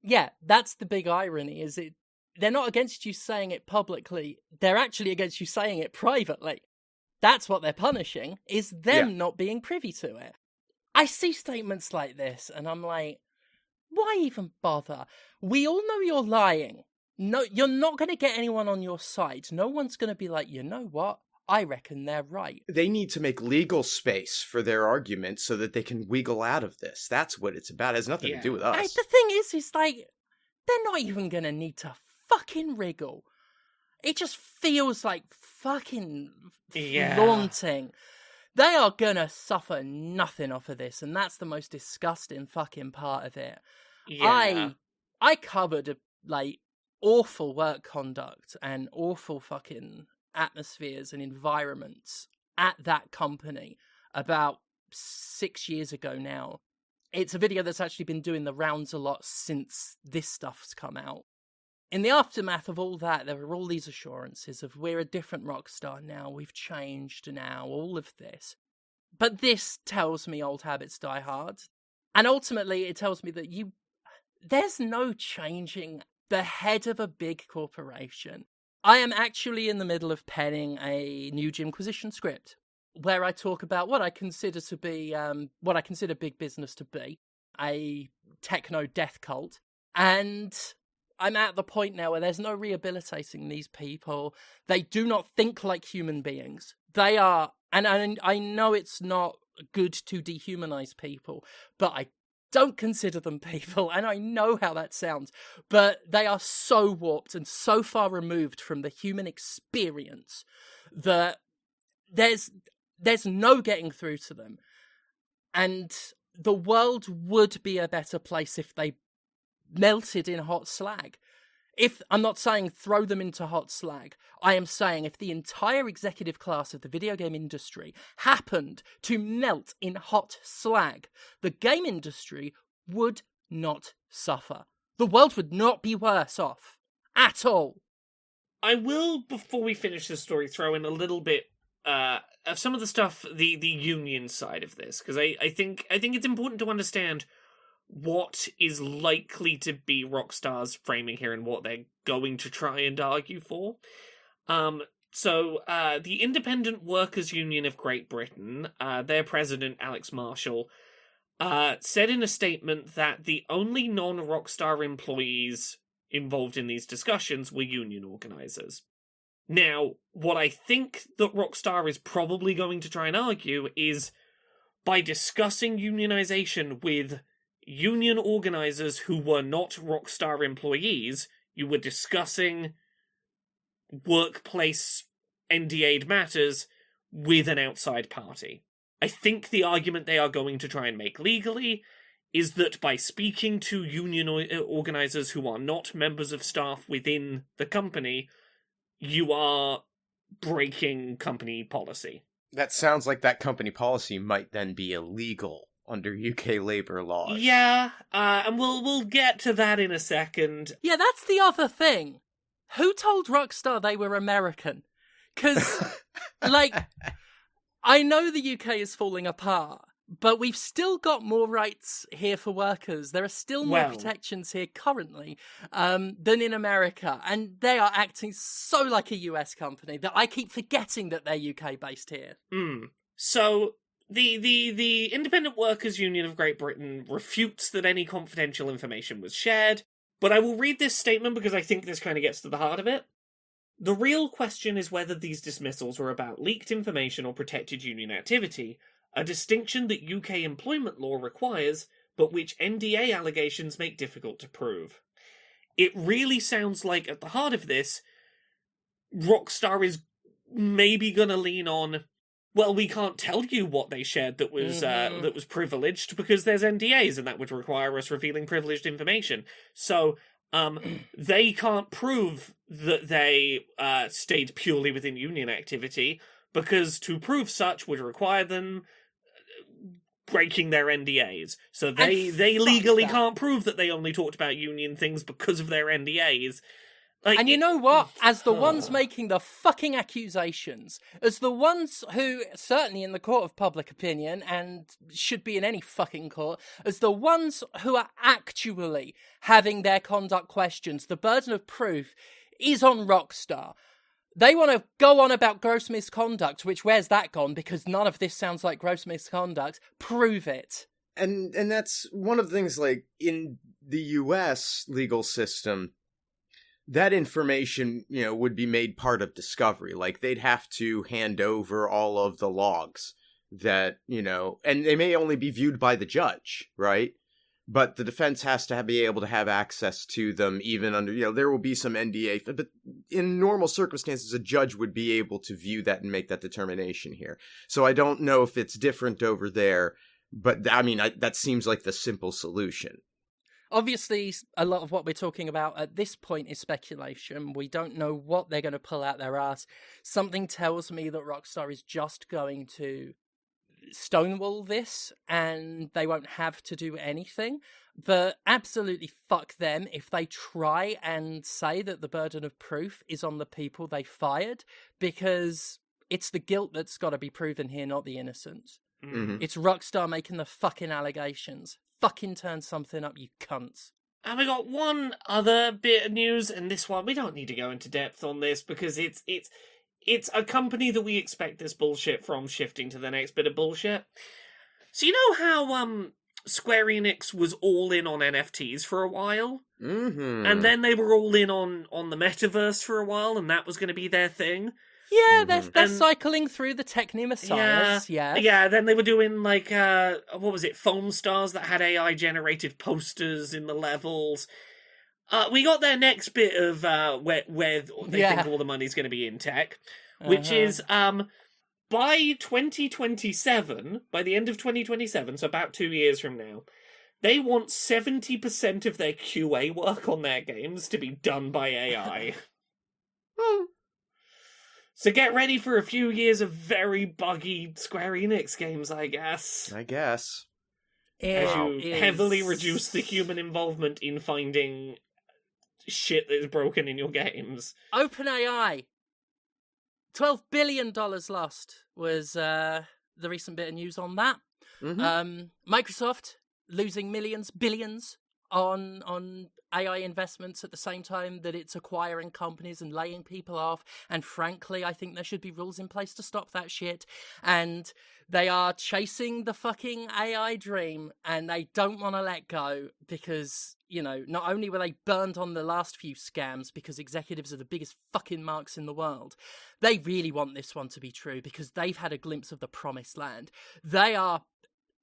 Yeah, that's the big irony, is they're not against you saying it publicly, they're actually against you saying it privately. That's what they're punishing, is them not being privy to it. I see statements like this, and I'm like, why even bother? We all know you're lying. No, you're not going to get anyone on your side. No one's going to be like, you know what? I reckon they're right. They need to make legal space for their argument so that they can wiggle out of this. That's what it's about. It has nothing to do with us. The thing is like, they're not even going to need to fucking wriggle. It just feels like fucking flaunting. They are going to suffer nothing off of this, and that's the most disgusting fucking part of it. Yeah. I covered, awful work conduct and awful fucking atmospheres and environments at that company about 6 years ago now. It's a video that's actually been doing the rounds a lot since this stuff's come out. In the aftermath of all that, there were all these assurances of we're a different Rockstar now, we've changed now, all of this. But this tells me old habits die hard. And ultimately, it tells me that there's no changing the head of a big corporation. I am actually in the middle of penning a new Jimquisition script where I talk about what I consider to be, what I consider big business to be, a techno death cult. And I'm at the point now where there's no rehabilitating these people. They do not think like human beings. They are, and I know it's not good to dehumanize people, but I don't consider them people, and I know how that sounds, but they are so warped and so far removed from the human experience that there's no getting through to them. And the world would be a better place if they melted in hot slag. I'm not saying throw them into hot slag. I am saying if the entire executive class of the video game industry happened to melt in hot slag, the game industry would not suffer. The world would not be worse off. At all. I will, before we finish this story, throw in a little bit of some of the stuff, the union side of this, because I think it's important to understand what is likely to be Rockstar's framing here and what they're going to try and argue for. So the Independent Workers' Union of Great Britain, their president, Alex Marshall, said in a statement that the only non-Rockstar employees involved in these discussions were union organisers. Now, what I think that Rockstar is probably going to try and argue is by discussing unionisation with union organisers who were not Rockstar employees, you were discussing workplace NDA'd matters with an outside party. I think the argument they are going to try and make legally is that by speaking to union organisers who are not members of staff within the company, you are breaking company policy. That sounds like that company policy might then be illegal under UK labour laws. Yeah, and we'll get to that in a second. Yeah, that's the other thing. Who told Rockstar they were American? Because, like, I know the UK is falling apart, but we've still got more rights here for workers. There are still more protections here currently than in America. And they are acting so like a US company that I keep forgetting that they're UK-based here. So the Independent Workers' Union of Great Britain refutes that any confidential information was shared, but I will read this statement because I think this kind of gets to the heart of it. The real question is whether these dismissals were about leaked information or protected union activity, a distinction that UK employment law requires, but which NDA allegations make difficult to prove. It really sounds like, at the heart of this, Rockstar is maybe going to lean on, well, we can't tell you what they shared that was privileged because there's NDAs and that would require us revealing privileged information. So they can't prove that they stayed purely within union activity because to prove such would require them breaking their NDAs. So they legally can't prove that they only talked about union things because of their NDAs. Like, and you know what? As the ones making the fucking accusations, as the ones who, certainly in the court of public opinion, and should be in any fucking court, as the ones who are actually having their conduct questions, the burden of proof is on Rockstar. They want to go on about gross misconduct, which where's that gone? Because none of this sounds like gross misconduct. Prove it. And that's one of the things, like, in the US legal system, that information, would be made part of discovery. Like, they'd have to hand over all of the logs that, and they may only be viewed by the judge, right? But the defense has to be able to have access to them, even under, there will be some NDA. But in normal circumstances, a judge would be able to view that and make that determination here. So I don't know if it's different over there, but I mean, that seems like the simple solution. Obviously, a lot of what we're talking about at this point is speculation. We don't know what they're going to pull out their ass. Something tells me that Rockstar is just going to stonewall this and they won't have to do anything. But absolutely fuck them if they try and say that the burden of proof is on the people they fired, because it's the guilt that's got to be proven here, not the innocence. Mm-hmm. It's Rockstar making the fucking allegations. Fucking turn something up, you cunts. And we got one other bit of news, and this one, we don't need to go into depth on this, because it's a company that we expect this bullshit from shifting to the next bit of bullshit. So you know how Square Enix was all in on NFTs for a while? Mm-hmm. And then they were all in on the metaverse for a while, and that was going to be their thing? Yeah, they're cycling through the Techni Messiahs, yeah. Yeah, then they were doing, like, what was it, Foam Stars that had AI-generated posters in the levels. We got their next bit of where they think all the money's going to be in tech, which is by 2027, by the end of 2027, so about 2 years from now, they want 70% of their QA work on their games to be done by AI. So get ready for a few years of very buggy Square Enix games, I guess. As you heavily reduce the human involvement in finding shit that is broken in your games. OpenAI. $12 billion lost was the recent bit of news on that. Microsoft losing millions, billions on AI investments at the same time that it's acquiring companies and laying people off. And frankly, I think there should be rules in place to stop that shit. And they are chasing the fucking AI dream, and they don't want to let go because, you know, not only were they burned on the last few scams because executives are the biggest fucking marks in the world, they really want this one to be true because they've had a glimpse of the promised land. They are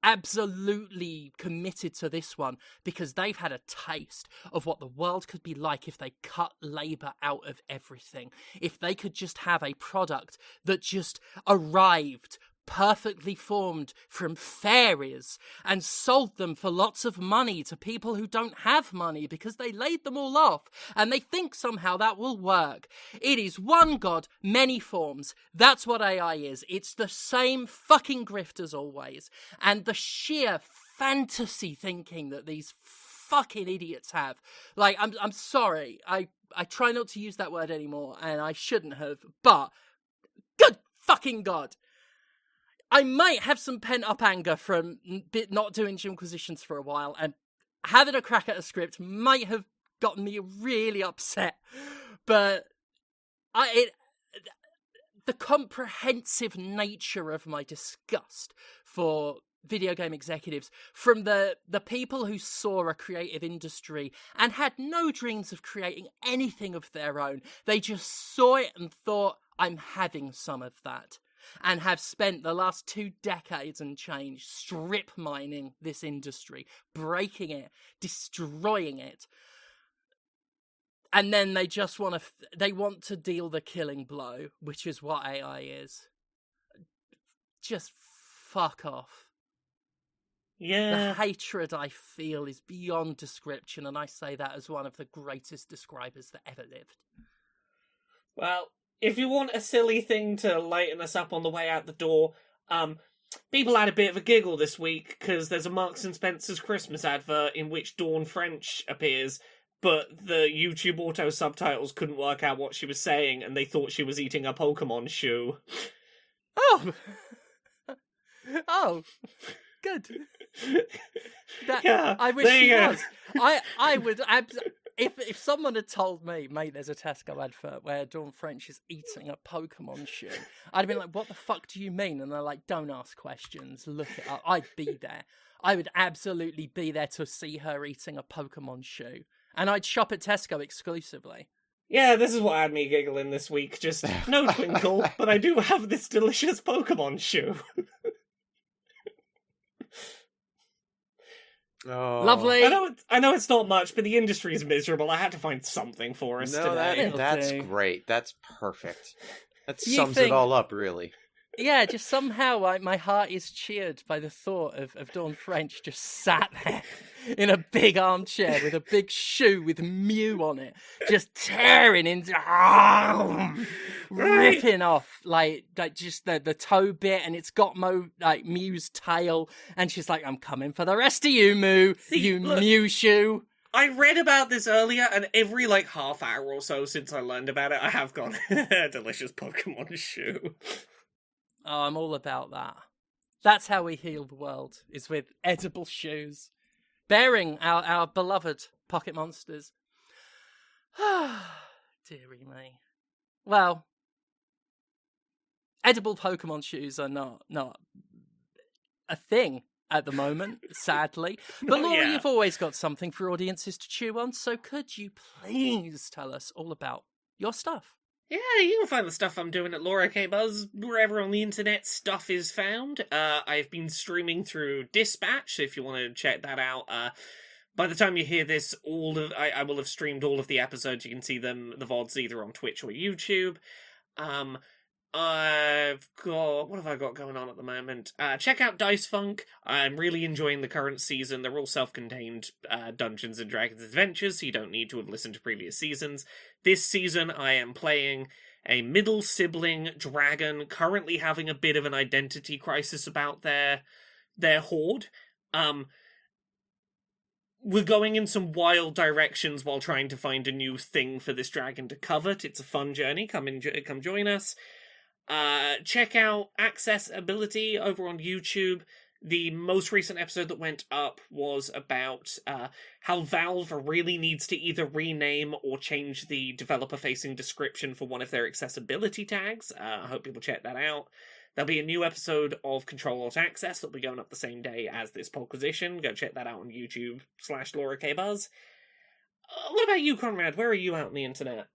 absolutely committed to this one because they've had a taste of what the world could be like if they cut labor out of everything. If they could just have a product that just arrived perfectly formed from fairies and sold them for lots of money to people who don't have money because they laid them all off and they think somehow that will work. It is one god, many forms. That's what AI is. It's the same fucking grift as always. And the sheer fantasy thinking that these fucking idiots have. Like, I'm sorry. I try not to use that word anymore and I shouldn't have, but good fucking God. I might have some pent-up anger from not doing Jimquisitions for a while, and having a crack at a script might have gotten me really upset. But the comprehensive nature of my disgust for video game executives from the people who saw a creative industry and had no dreams of creating anything of their own. They just saw it and thought, I'm having some of that. And have spent the last 2 decades and change strip mining this industry, breaking it, destroying it. And then they just want to deal the killing blow, which is what AI is. Just fuck off. Yeah. The hatred I feel is beyond description, and I say that as one of the greatest describers that ever lived. Well, if you want a silly thing to lighten us up on the way out the door, people had a bit of a giggle this week because there's a Marks and Spencer's Christmas advert in which Dawn French appears, but the YouTube auto subtitles couldn't work out what she was saying and they thought she was eating a Pokémon shoe. Oh! Oh! Good. Yeah, I wish she was. I would... If someone had told me, mate, there's a Tesco advert where Dawn French is eating a Pokemon shoe, I'd have been like, what the fuck do you mean? And they're like, don't ask questions, look it up. I'd be there. I would absolutely be there to see her eating a Pokemon shoe. And I'd shop at Tesco exclusively. Yeah, this is what had me giggling this week. Just no twinkle, but I do have this delicious Pokemon shoe. Oh. Lovely. I know it's not much, but the industry is miserable. I had to find something for us today. That's great. That's perfect. That sums it all up, really. Yeah, just somehow my heart is cheered by the thought of Dawn French just sat there in a big armchair with a big shoe with Mew on it, just tearing into, ripping off like just the toe bit, and it's got Mew's tail, and she's like, "I'm coming for the rest of you, Mew, Mew shoe." I read about this earlier, and every half hour or so since I learned about it, I have gone, delicious Pokemon shoe. Oh, I'm all about that. That's how we heal the world, is with edible shoes. Bearing our beloved pocket monsters. Dearie me. Well, edible Pokemon shoes are not a thing at the moment, sadly. But Laura, you've always got something for audiences to chew on, so could you please tell us all about your stuff? Yeah, you can find the stuff I'm doing at Laura K. Buzz wherever on the internet stuff is found. I've been streaming through Dispatch, so if you want to check that out. By the time you hear this, I will have streamed all of the episodes. You can see them, the VODs, either on Twitch or YouTube. What have I got going on at the moment? Check out Dice Funk. I'm really enjoying the current season. They're all self-contained Dungeons and Dragons adventures, so you don't need to have listened to previous seasons. This season, I am playing a middle sibling dragon, currently having a bit of an identity crisis about their horde. We're going in some wild directions while trying to find a new thing for this dragon to covet. It's a fun journey. Come join us. Check out Accessibility over on YouTube. The most recent episode that went up was about how Valve really needs to either rename or change the developer-facing description for one of their accessibility tags. I hope people check that out. There'll be a new episode of Control-Alt-Access that'll be going up the same day as this Podquisition. Go check that out on YouTube/LauraKBuzz. What about you, Conrad? Where are you out on the internet?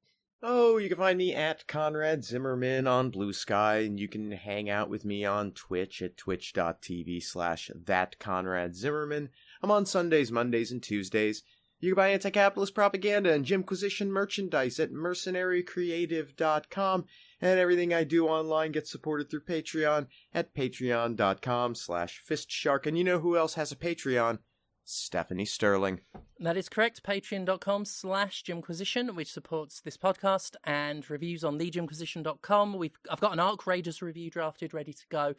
Oh, you can find me at Conrad Zimmerman on Blue Sky, and you can hang out with me on Twitch at twitch.tv/thatconradzimmerman. I'm on Sundays, Mondays, and Tuesdays. You can buy anti-capitalist propaganda and Jimquisition merchandise at mercenarycreative.com, and everything I do online gets supported through Patreon at patreon.com/fistshark. And you know who else has a Patreon? Stephanie Sterling. That is correct. Patreon.com/Jimquisition, which supports this podcast, and reviews on thejimquisition.com. I've got an Arc Raiders review drafted, ready to go.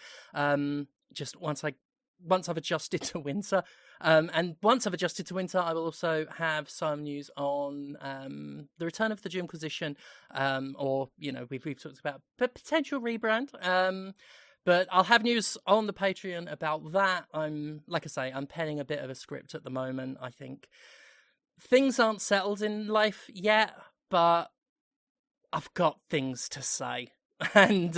Just once I've adjusted to winter. And once I've adjusted to winter, I will also have some news on the return of the Jimquisition, or, we've talked about a potential rebrand. But I'll have news on the Patreon about that. I'm penning a bit of a script at the moment. I think things aren't settled in life yet, but I've got things to say. And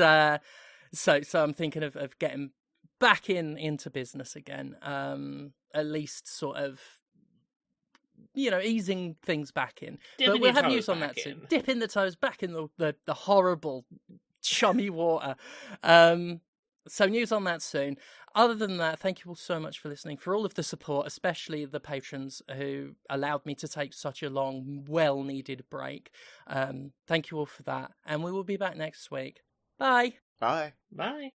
so I'm thinking of getting back into business again. At least sort of, easing things back in. But we'll have news on that soon. Dipping the toes back in the horrible, chummy water. So news on that soon. Other than that, thank you all so much for listening, for all of the support, especially the patrons who allowed me to take such a long, well-needed break. Thank you all for that. And we will be back next week. Bye. Bye. Bye.